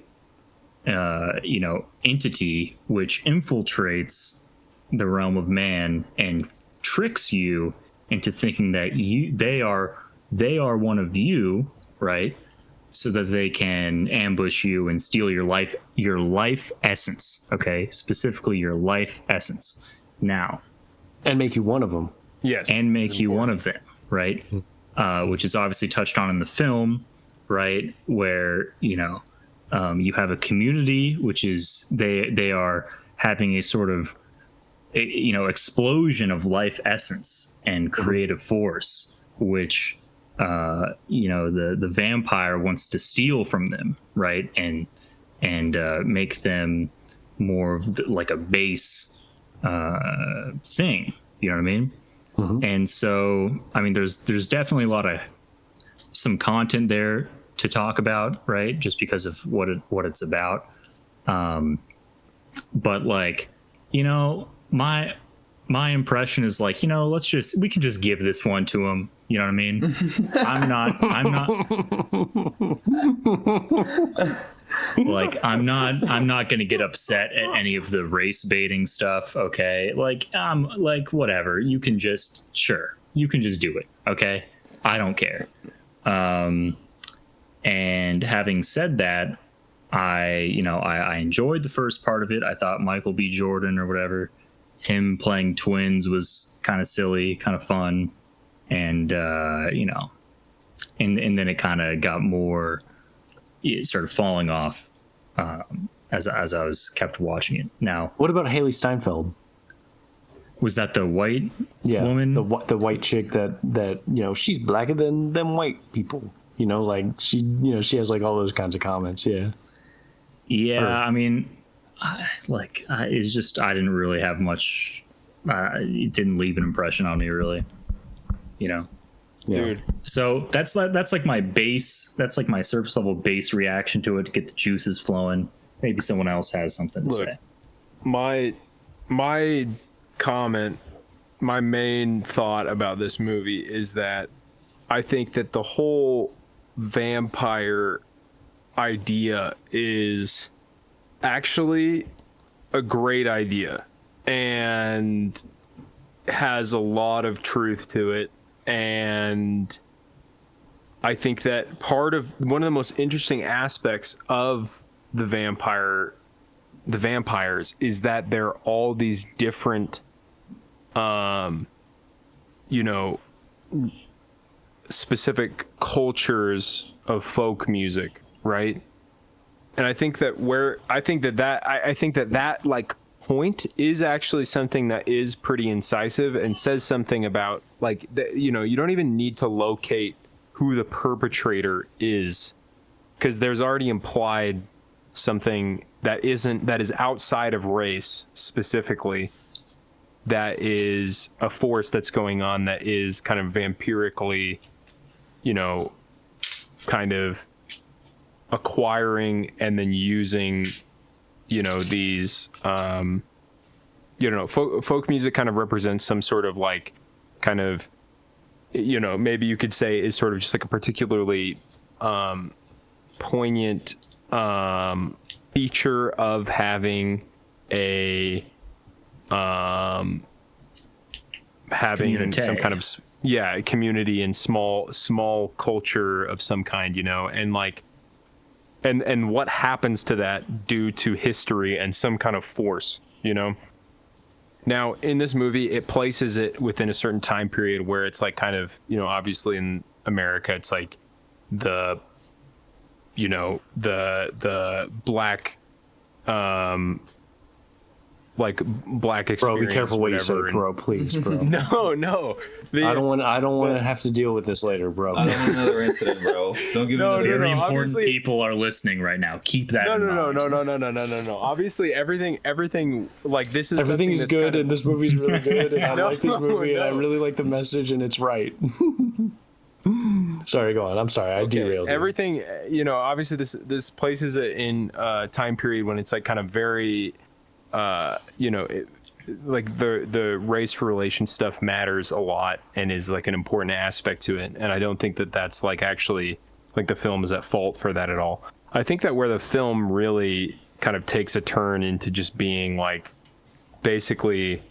entity which infiltrates the realm of man and tricks you into thinking that they are one of you, right? So that they can ambush you and steal your life essence. Okay, specifically your life essence. Now, and make you one of them. Yes, and make you one of them, right? Which is obviously touched on in the film, right? Where you have a community, which is they are having a sort of explosion of life essence and creative force, which the vampire wants to steal from them, right? And make them more of like a base thing. You know what I mean? Mm-hmm. And so, I mean, there's definitely some content there to talk about, right? Just because of what it's about. But my impression is we can just give this one to him. You know what I mean? I'm not going to get upset at any of the race baiting stuff. Okay. Whatever. You can just do it. Okay. I don't care. And having said that, I enjoyed the first part of it. I thought Michael B. Jordan or whatever, him playing twins was kind of silly, kind of fun. And, and then it kind of got more, it started falling off as I was kept watching it. Now, what about Haley Steinfeld? Was that the white woman? The white chick that she's blacker than white people. She has all those kinds of comments. Yeah. Yeah, I mean, it's just I didn't really have much. It didn't leave an impression on me, really. Yeah. Dude. So that's like my base. That's like my surface level base reaction to it to get the juices flowing. Maybe someone else has something to say. My comment, my main thought about this movie is that I think that the whole vampire idea is actually a great idea and has a lot of truth to it. And I think that one of the most interesting aspects of the vampires is that they're all these different, specific cultures of folk music, right? And I think that point is actually something that is pretty incisive and says something about you don't even need to locate who the perpetrator is, because there's already implied something that is outside of race specifically, that is a force that's going on that is kind of vampirically, kind of acquiring and then using, these, folk music kind of represents some sort of maybe you could say is sort of just like a particularly poignant feature of having a community. Some kind of community and small culture of some kind, and what happens to that due to history and some kind of force, Now, in this movie, it places it within a certain time period where it's kind of, obviously in America, it's the black, like black experience. Bro, be careful what you say, whatever, bro. Please, bro. No. I don't want to have to deal with this later, bro. I don't want another incident, bro. Don't give me another. Very important obviously- people are listening right now. Keep that in mind. No. Obviously, everything like this is everything is something that's good, kind of- and this movie's really good, and I No, like this movie, and I no. really like the message, and it's right. Sorry, go on. I'm sorry, I derailed you. Everything, obviously this places it in a time period when it's like kind of very, like the race relation stuff matters a lot and is like an important aspect to it. And I don't think that that's like actually like the film is at fault for that at all. I think that where the film really kind of takes a turn into just being like basically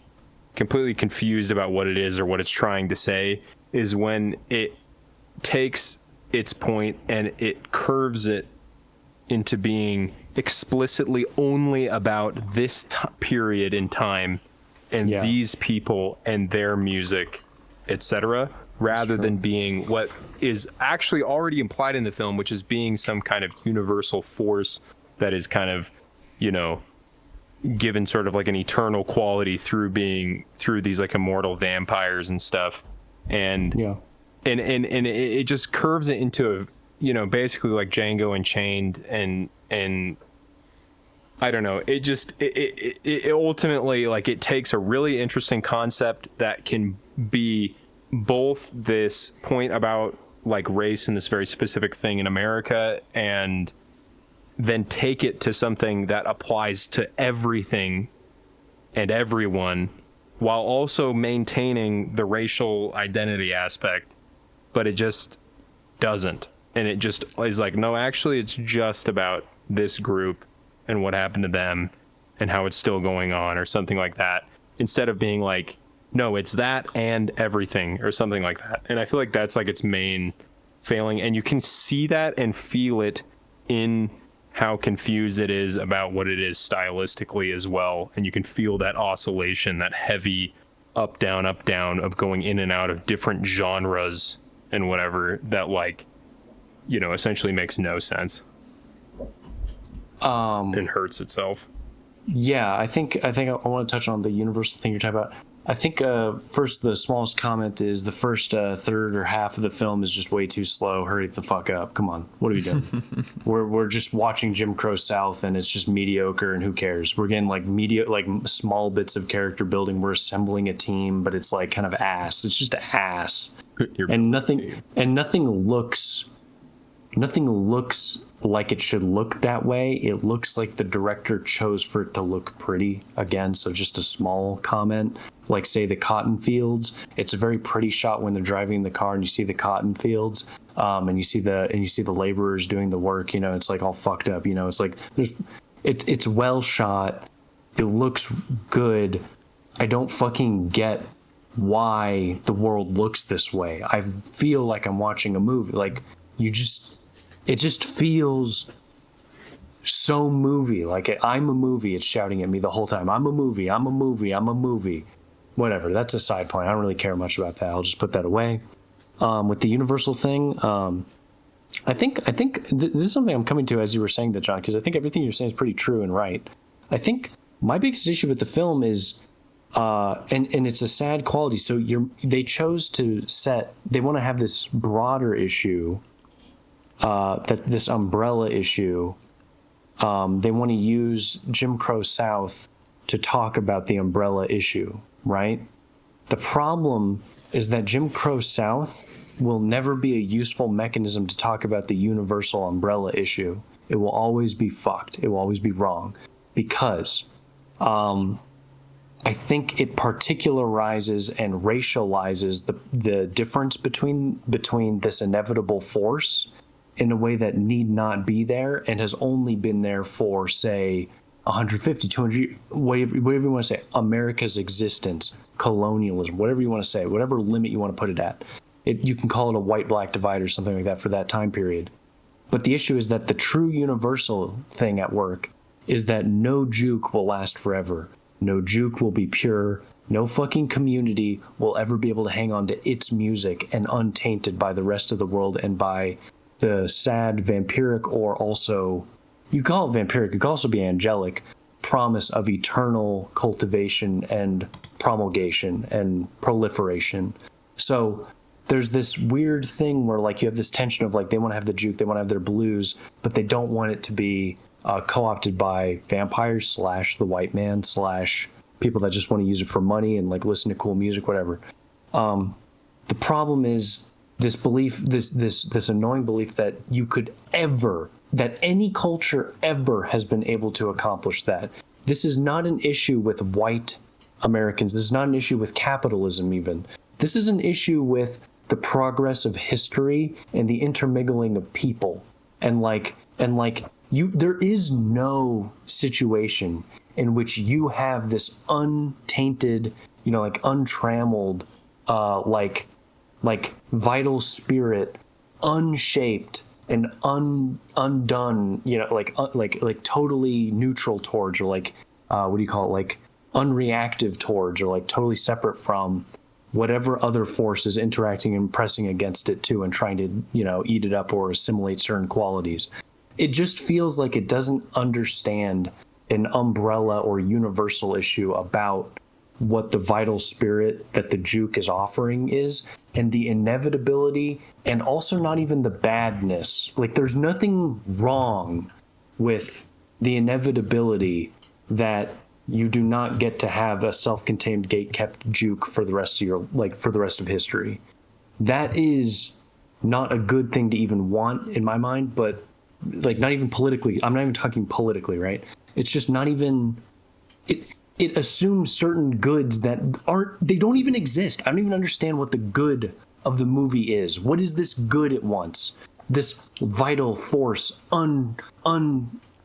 completely confused about what it is or what it's trying to say is when it takes its point and it curves it into being explicitly only about this period in time and these people and their music, etc., rather than being what is actually already implied in the film, which is being some kind of universal force that is kind of, given sort of like an eternal quality through these like immortal vampires and stuff. And and it just curves it into basically like Django Unchained and I don't know. It just it ultimately like it takes a really interesting concept that can be both this point about like race and this very specific thing in America, and then take it to something that applies to everything and everyone, while also maintaining the racial identity aspect, but it just doesn't. And it just is like, no, actually, it's just about this group and what happened to them and how it's still going on or something like that, instead of being like, no, it's that and everything or something like that. And I feel like that's like its main failing. And you can see that and feel it in how confused it is about what it is stylistically as well. And you can feel that oscillation, that heavy up, down of going in and out of different genres and whatever that like, essentially makes no sense. And hurts itself. Yeah, I think I want to touch on the universal thing you're talking about. I think first the smallest comment is the first third or half of the film is just way too slow. Hurry the fuck up! Come on, what are we doing? we're just watching Jim Crow South, and it's just mediocre, and who cares? We're getting like small bits of character building. We're assembling a team, but it's like kind of ass. It's just ass, and nothing looks like it should look that way. It looks like the director chose for it to look pretty again. So just a small comment, like say the cotton fields. It's a very pretty shot when they're driving in the car and you see the cotton fields, and you see the laborers doing the work. It's like all fucked up. It's like it's well shot. It looks good. I don't fucking get why the world looks this way. I feel like I'm watching a movie. Like it just feels so movie. Like I'm a movie. It's shouting at me the whole time. I'm a movie. I'm a movie. I'm a movie. Whatever. That's a side point. I don't really care much about that. I'll just put that away. With the universal thing, I think this is something I'm coming to as you were saying that, John, because I think everything you're saying is pretty true and right. I think my biggest issue with the film is, and it's a sad quality. So they chose to they want to have this broader issue. That this umbrella issue, they want to use Jim Crow South to talk about the umbrella issue, right? The problem is that Jim Crow South will never be a useful mechanism to talk about the universal umbrella issue. It will always be fucked. It will always be wrong because I think it particularizes and racializes the difference between this inevitable force in a way that need not be there and has only been there for, say, 150, 200, whatever you want to say, America's existence, colonialism, whatever you want to say, whatever limit you want to put it at. You can call it a white-black divide or something like that for that time period. But the issue is that the true universal thing at work is that no juke will last forever. No juke will be pure. No fucking community will ever be able to hang on to its music and untainted by the rest of the world and by the sad vampiric, or also, you call it vampiric, it could also be angelic, promise of eternal cultivation and promulgation and proliferation. So there's this weird thing where like you have this tension of like they want to have the juke, they want to have their blues, but they don't want it to be co-opted by vampires / the white man / people that just want to use it for money and like listen to cool music, whatever. The problem is this belief, this annoying belief that that any culture ever has been able to accomplish that. This is not an issue with white Americans. This is not an issue with capitalism even. This is an issue with the progress of history and the intermingling of people. There is no situation in which you have this untainted, like untrammeled, like vital spirit, unshaped and undone, like totally neutral towards, or like what do you call it, like unreactive towards, or like totally separate from whatever other force is interacting and pressing against it too and trying to eat it up or assimilate certain qualities. It just feels like it doesn't understand an umbrella or universal issue about what the vital spirit that the juke is offering is, and the inevitability, and also not even the badness. Like there's nothing wrong with the inevitability that you do not get to have a self-contained gate-kept juke for the rest of history. That is not a good thing to even want in my mind, but like not even politically. I'm not even talking politically, right? It's just not even it assumes certain goods that they don't even exist. I don't even understand what the good of the movie is. What is this good it wants? This vital force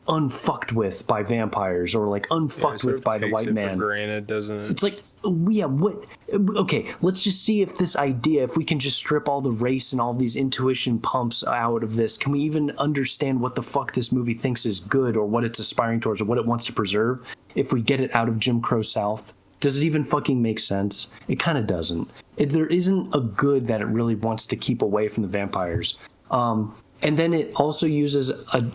unfucked with by vampires, or like unfucked with by the white man. Granted, doesn't it? It's like, yeah, what? Okay, let's just see if this idea, if we can just strip all the race and all these intuition pumps out of this, can we even understand what the fuck this movie thinks is good, or what it's aspiring towards, or what it wants to preserve? If we get it out of Jim Crow South, does it even fucking make sense? It kind of doesn't. There isn't a good that it really wants to keep away from the vampires. And then it also uses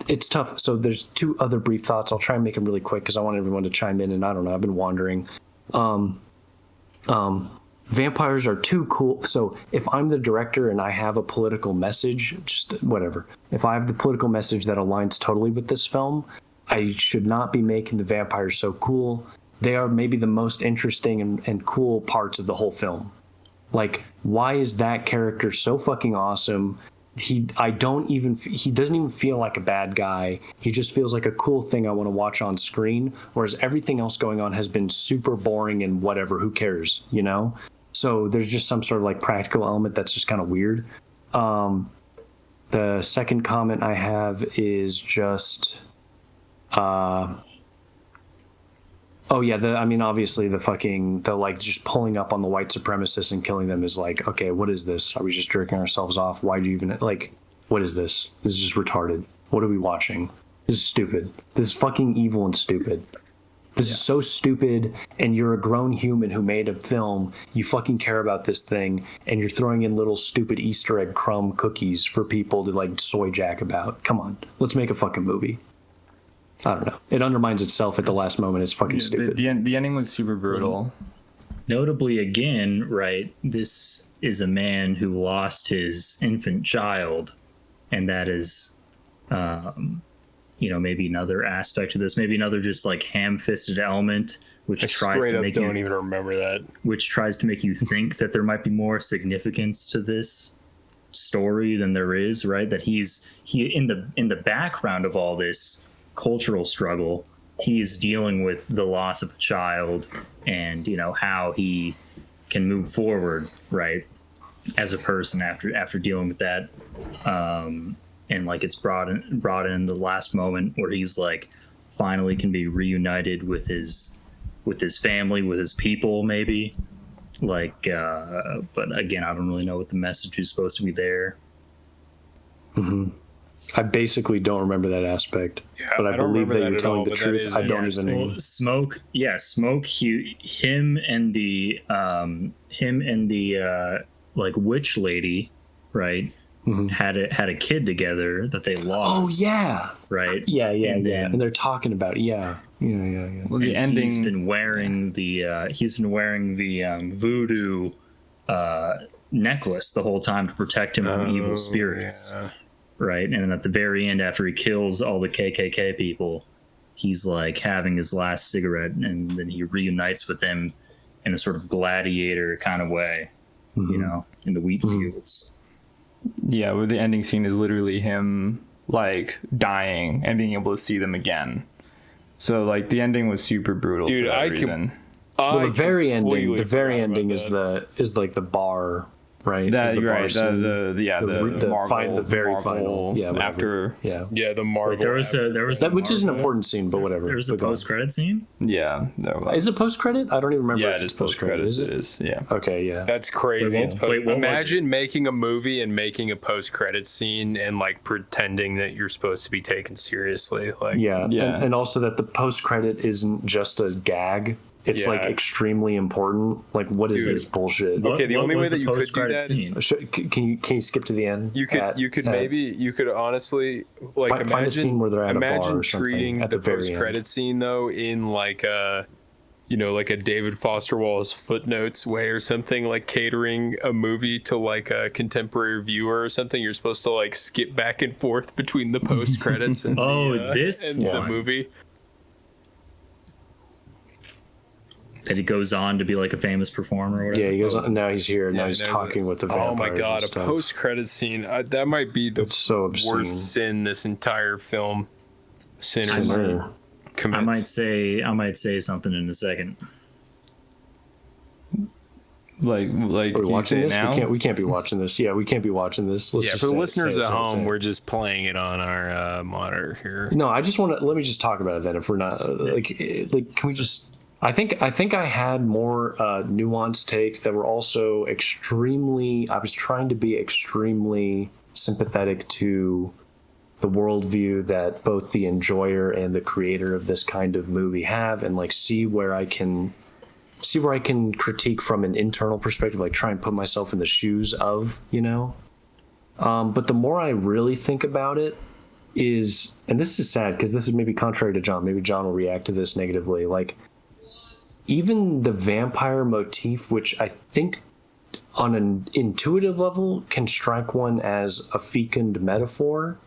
it's tough. So there's two other brief thoughts. I'll try and make them really quick because I want everyone to chime in, and I don't know, I've been wandering. Vampires are too cool. So if I'm the director and I have a political message, just whatever, if I have the political message that aligns totally with this film, I should not be making the vampires so cool. They are maybe the most interesting and cool parts of the whole film. Like, why is that character so fucking awesome? He doesn't even feel like a bad guy. He just feels like a cool thing I want to watch on screen, whereas everything else going on has been super boring and whatever, who cares, So there's just some sort of like practical element that's just kind of weird. The second comment I have is just obviously the like just pulling up on the white supremacists and killing them is like, okay, what is this? Are we just jerking ourselves off? Why do you even, like, what is this? This is just retarded. What are we watching? This is stupid. This is fucking evil and stupid. This is so stupid, and you're a grown human who made a film. You fucking care about this thing, and you're throwing in little stupid Easter egg crumb cookies for people to like soy jack about. Come on, let's make a fucking movie. I don't know. It undermines itself at the last moment. It's fucking stupid. The ending was super brutal. Notably, again, right, this is a man who lost his infant child, and that is, maybe another aspect of this, maybe another just like ham-fisted element, which tries to make you, don't even remember that, which tries to make you think that there might be more significance to this story than there is, right? That he in the background of all this cultural struggle, he is dealing with the loss of a child, and how he can move forward, right, as a person after dealing with that, and like it's brought in the last moment where he's like finally can be reunited with his family, with his people, maybe, like but again, I don't really know what the message is supposed to be there. I basically don't remember that aspect, but I believe that you're telling the truth. I don't even know. Smoke. Him and the like witch lady, right? Had a kid together that they lost. Oh yeah. Right. Yeah. And they're talking about it. Yeah. Well, the ending. He's been wearing the voodoo necklace the whole time to protect him from evil spirits. Yeah. Right, and then at the very end, after he kills all the KKK people, he's like having his last cigarette, and then he reunites with them in a sort of gladiator kind of way, you know, in the wheat fields. Yeah, where the ending scene is literally him like dying and being able to see them again. So like the ending was super brutal. Dude, for that reason. Well, the very ending is like the bar. Right, that you're right. The very final. Yeah, after the Marvel. There was that, which is an important scene, but whatever. There was a post-credit scene. Yeah, is it post-credit? I don't even remember. Yeah, it is post-credit. Is it? It is. Yeah. Okay. Yeah. That's crazy. Imagine making a movie and making a post-credit scene and like pretending that you're supposed to be taken seriously. Like and also that the post-credit isn't just a gag. It's like extremely important. Like, what is this bullshit? Okay, the only way that you could do that is, can you skip to the end? You could honestly like find a scene where they're at a bar or treating at the post credit scene though in like a like a David Foster Wallace Footnotes way or something, like catering a movie to like a contemporary viewer or something. You're supposed to like skip back and forth between the post credits and the movie. That he goes on to be like a famous performer or whatever. Yeah, he goes on. Now he's here. Now he's talking with the vampires. Oh my god, a post-credit scene. That might be the worst sin this entire film. Sinners. I might say something in a second. Like are we watching this now? We can't be watching this. Yeah, we can't be watching this. For the listeners at home, we're just playing it on our monitor here. No, I just want to. Let me just talk about it then. If we're not like, can we just? I think I had more nuanced takes that were also extremely. I was trying to be extremely sympathetic to the worldview that both the enjoyer and the creator of this kind of movie have, and like see where I can critique from an internal perspective, like try and put myself in the shoes of, But the more I really think about it is, and this is sad because this is maybe contrary to John. Maybe John will react to this negatively. Like, even the vampire motif, which I think on an intuitive level can strike one as a fecund metaphor,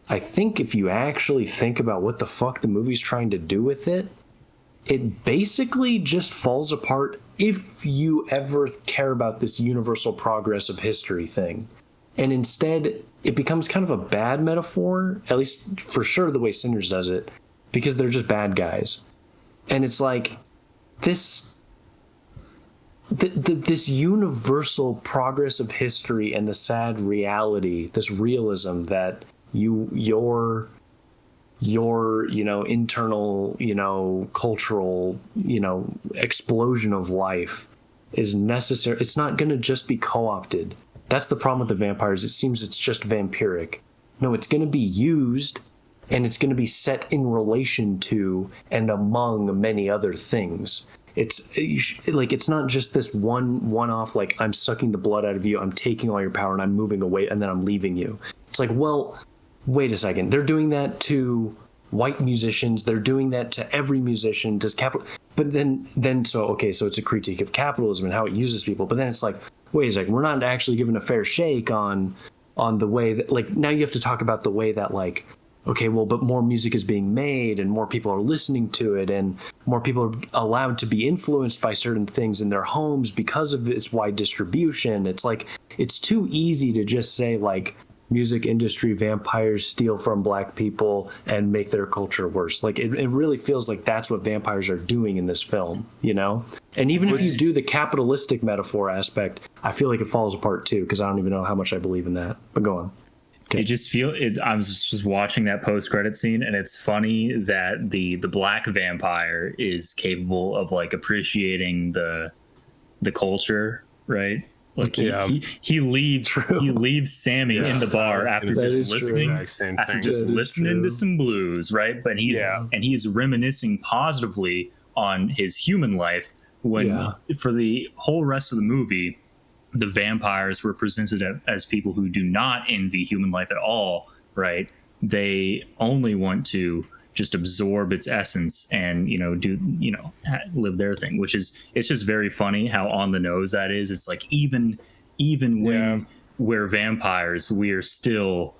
I think if you actually think about what the fuck the movie's trying to do with it, it basically just falls apart if you ever care about this universal progress of history thing. And instead, it becomes kind of a bad metaphor, at least for sure the way Sinners does it, because they're just bad guys. And it's like, this universal progress of history and the sad reality, this realism that your internal cultural explosion of life is necessary. It's not going to just be co-opted. That's the problem with the vampires. It seems it's just vampiric. No, it's going to be used, and it's going to be set in relation to and among many other things. It's not just this one-off, like, I'm sucking the blood out of you, I'm taking all your power, and I'm moving away, and then I'm leaving you. It's like, well, wait a second. They're doing that to white musicians. They're doing that to every musician. But then so it's a critique of capitalism and how it uses people. But then it's like, wait a second. We're not actually given a fair shake on the way that, like, now you have to talk about the way that, like, okay, well, but more music is being made and more people are listening to it and more people are allowed to be influenced by certain things in their homes because of its wide distribution. It's like, it's too easy to just say, like, music industry vampires steal from black people and make their culture worse. Like, it really feels like that's what vampires are doing in this film, And even if you do the capitalistic metaphor aspect, I feel like it falls apart too, because I don't even know how much I believe in that. But go on. Okay. I was just watching that post-credit scene, and it's funny that the black vampire is capable of, like, appreciating the culture, right? Like, he leaves Sammy in the bar after just listening to some blues, right? But he's reminiscing positively on his human life when for the whole rest of the movie, the vampires were presented as people who do not envy human life at all, right? They only want to just absorb its essence and do live their thing, which is, it's just very funny how on the nose that is. It's like even when we're vampires, we're still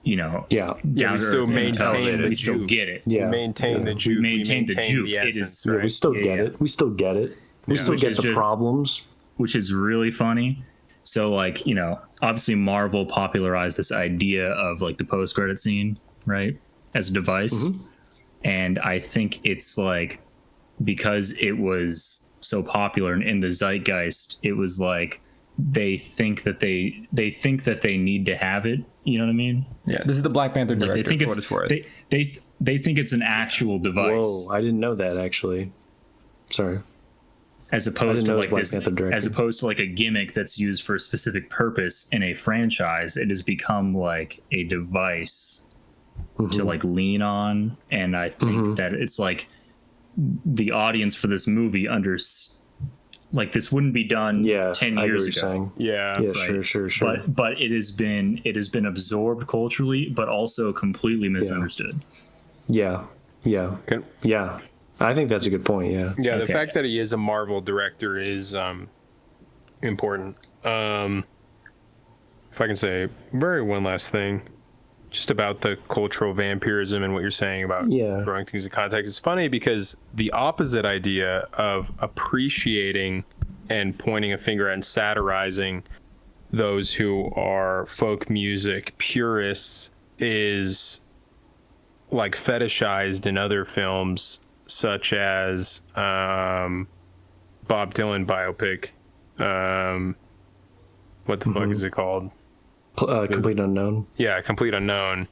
down we still maintain we still get it. We maintain the juke. We maintain the juke. The essence, it is right? We still get it. We still get it. We still get the problems, which is really funny. So like, obviously Marvel popularized this idea of like the post-credit scene, right, as a device. Mm-hmm. And I think it's like, because it was so popular and in the zeitgeist, it was like they think that they need to have it. You know what I mean? Yeah, this is the Black Panther director. Like, they think for what it's worth. They think it's an actual device. Whoa, I didn't know that actually. Sorry. As opposed to like this, as opposed to like a gimmick that's used for a specific purpose in a franchise, it has become like a device to like lean on. And I think that it's like the audience for this movie like this wouldn't be done 10 years ago. Yeah, right? Sure. But it has been absorbed culturally, but also completely misunderstood. Yeah. I think that's a good point. Yeah. Yeah. The fact that he is a Marvel director is important. If I can say one last thing, just about the cultural vampirism and what you're saying about throwing things in context. It's funny because the opposite idea of appreciating and pointing a finger at and satirizing those who are folk music purists is like fetishized in other films, such as Bob Dylan biopic. What the fuck is it called? Complete Unknown. Yeah, Complete Unknown.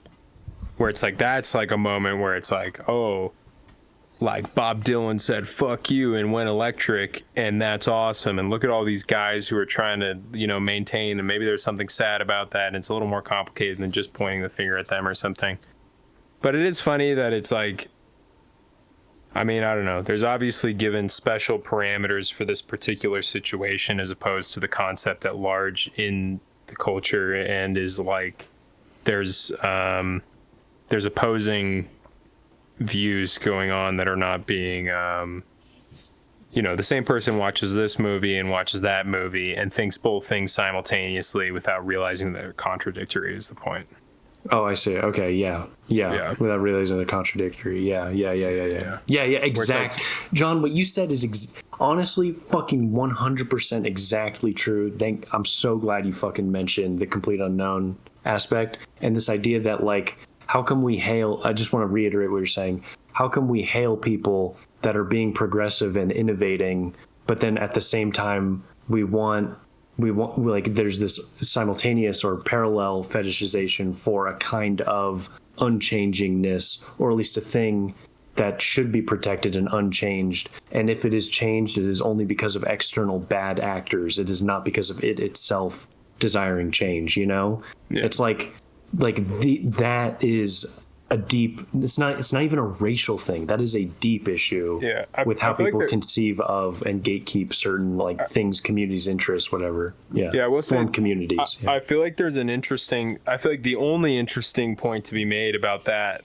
Where it's like, that's like a moment where it's like, oh, like Bob Dylan said fuck you and went electric, and that's awesome, and look at all these guys who are trying to maintain, and maybe there's something sad about that, and it's a little more complicated than just pointing the finger at them or something. But it is funny that it's like, I mean, I don't know, there's obviously given special parameters for this particular situation as opposed to the concept at large in the culture, and is like there's opposing views going on that are not being the same person watches this movie and watches that movie and thinks both things simultaneously without realizing they're contradictory is the point. Oh, I see. Okay, yeah. Without realizing they're contradictory. Yeah. Exact. Like, John, what you said is honestly fucking 100% exactly true. I'm so glad you fucking mentioned the Complete Unknown aspect and this idea that like, how come we hail? I just want to reiterate what you're saying. How come we hail people that are being progressive and innovating, but then at the same time we want like there's this simultaneous or parallel fetishization for a kind of unchangingness, or at least a thing that should be protected and unchanged. And if it is changed, it is only because of external bad actors. It is not because of it itself desiring change, It's like that is a deep, it's not even a racial thing. That is a deep issue with how people conceive of and gatekeep certain like things, communities, interests, whatever. I will say communities. I feel like there's I feel like the only interesting point to be made about that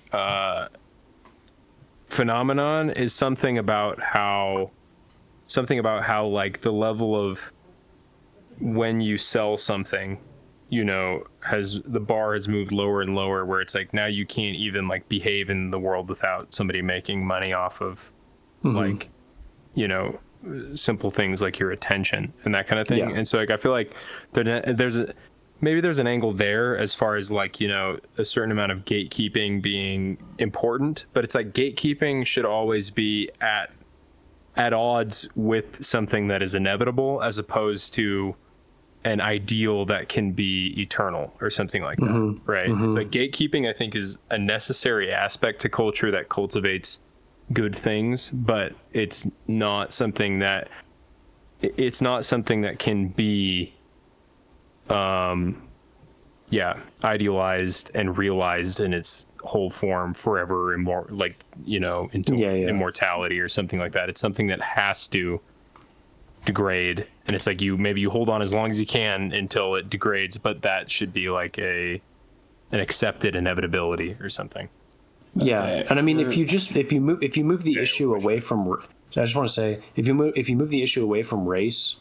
phenomenon is something about how like the level of when you sell something, the bar has moved lower and lower, where it's like now you can't even like behave in the world without somebody making money off of like, simple things like your attention and that kind of thing. Yeah. And so like, I feel like there's an angle there as far as like, a certain amount of gatekeeping being important, but it's like gatekeeping should always be at odds with something that is inevitable, as opposed to an ideal that can be eternal or something like that, right? It's like gatekeeping, I think, is a necessary aspect to culture that cultivates good things, but it's not something that can be idealized and realized in its whole form forever, and more like into immortality or something like that. It's something that has to degrade, and it's like you hold on as long as you can until it degrades, but that should be like an accepted inevitability or something. Yeah, and I mean, if you move the issue away from, I just want to say, if you move the issue away from race,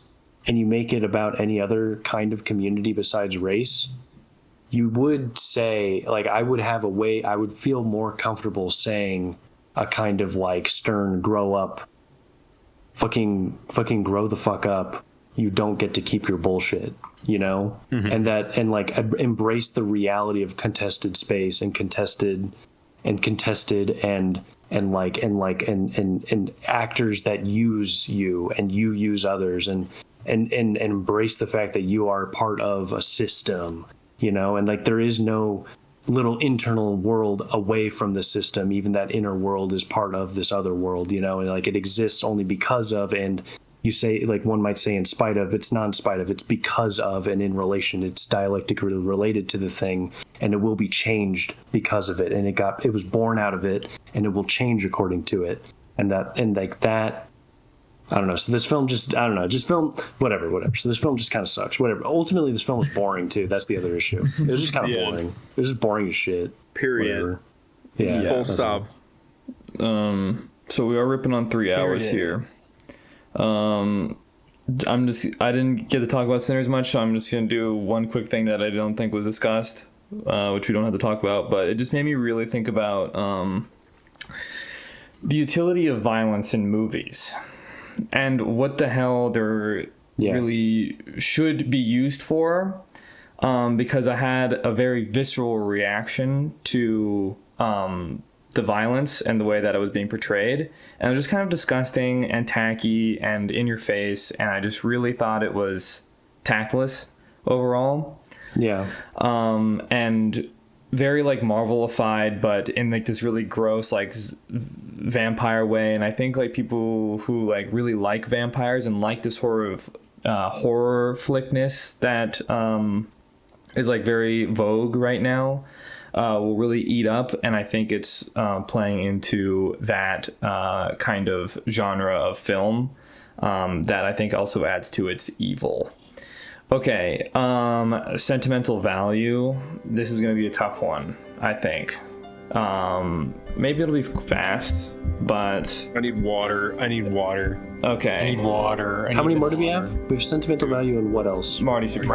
and you make it about any other kind of community besides race, you would say, like, I would feel more comfortable saying a kind of like stern, grow up, fucking grow the fuck up. You don't get to keep your bullshit, you know, and embrace the reality of contested space and contested and actors that use you and you use others and embrace the fact that you are part of a system, you know, and like there is no little internal world away from the system. Even that inner world is part of this other world, you know, and like it exists only because of, and you say, like one might say in spite of, it's not in spite of, it's because of and in relation, it's dialectically related to the thing, and it will be changed because of it, and it was born out of it, and it will change according to it, and that I don't know. So this film whatever. So this film just kind of sucks. Whatever. Ultimately, this film was boring too. That's the other issue. It was just kind of boring. It was just boring as shit. Period. Whatever. Yeah. Full stop. So we are ripping on 3 hours here. I didn't get to talk about Sinners much, so I'm just gonna do one quick thing that I don't think was discussed, which we don't have to talk about, but it just made me really think about the utility of violence in movies and what the hell they're really should be used for, because I had a very visceral reaction to the violence and the way that it was being portrayed, and it was just kind of disgusting and tacky and in your face, and I just really thought it was tactless overall. And very like Marvelified, but in like this really gross like vampire way. And I think like people who like really like vampires and like this horror flickness that is like very vogue right now will really eat up, and I think it's playing into that kind of genre of film that I think also adds to its evil. Okay, sentimental value. This is going to be a tough one, I think. Maybe it'll be fast, but... I need water. Okay. I need water. How many more do we have? We have sentimental value and what else? Marty? All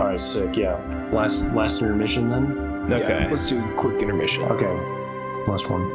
right, sick, yeah. Last intermission then? Okay. Let's do a quick intermission. Okay. Last one.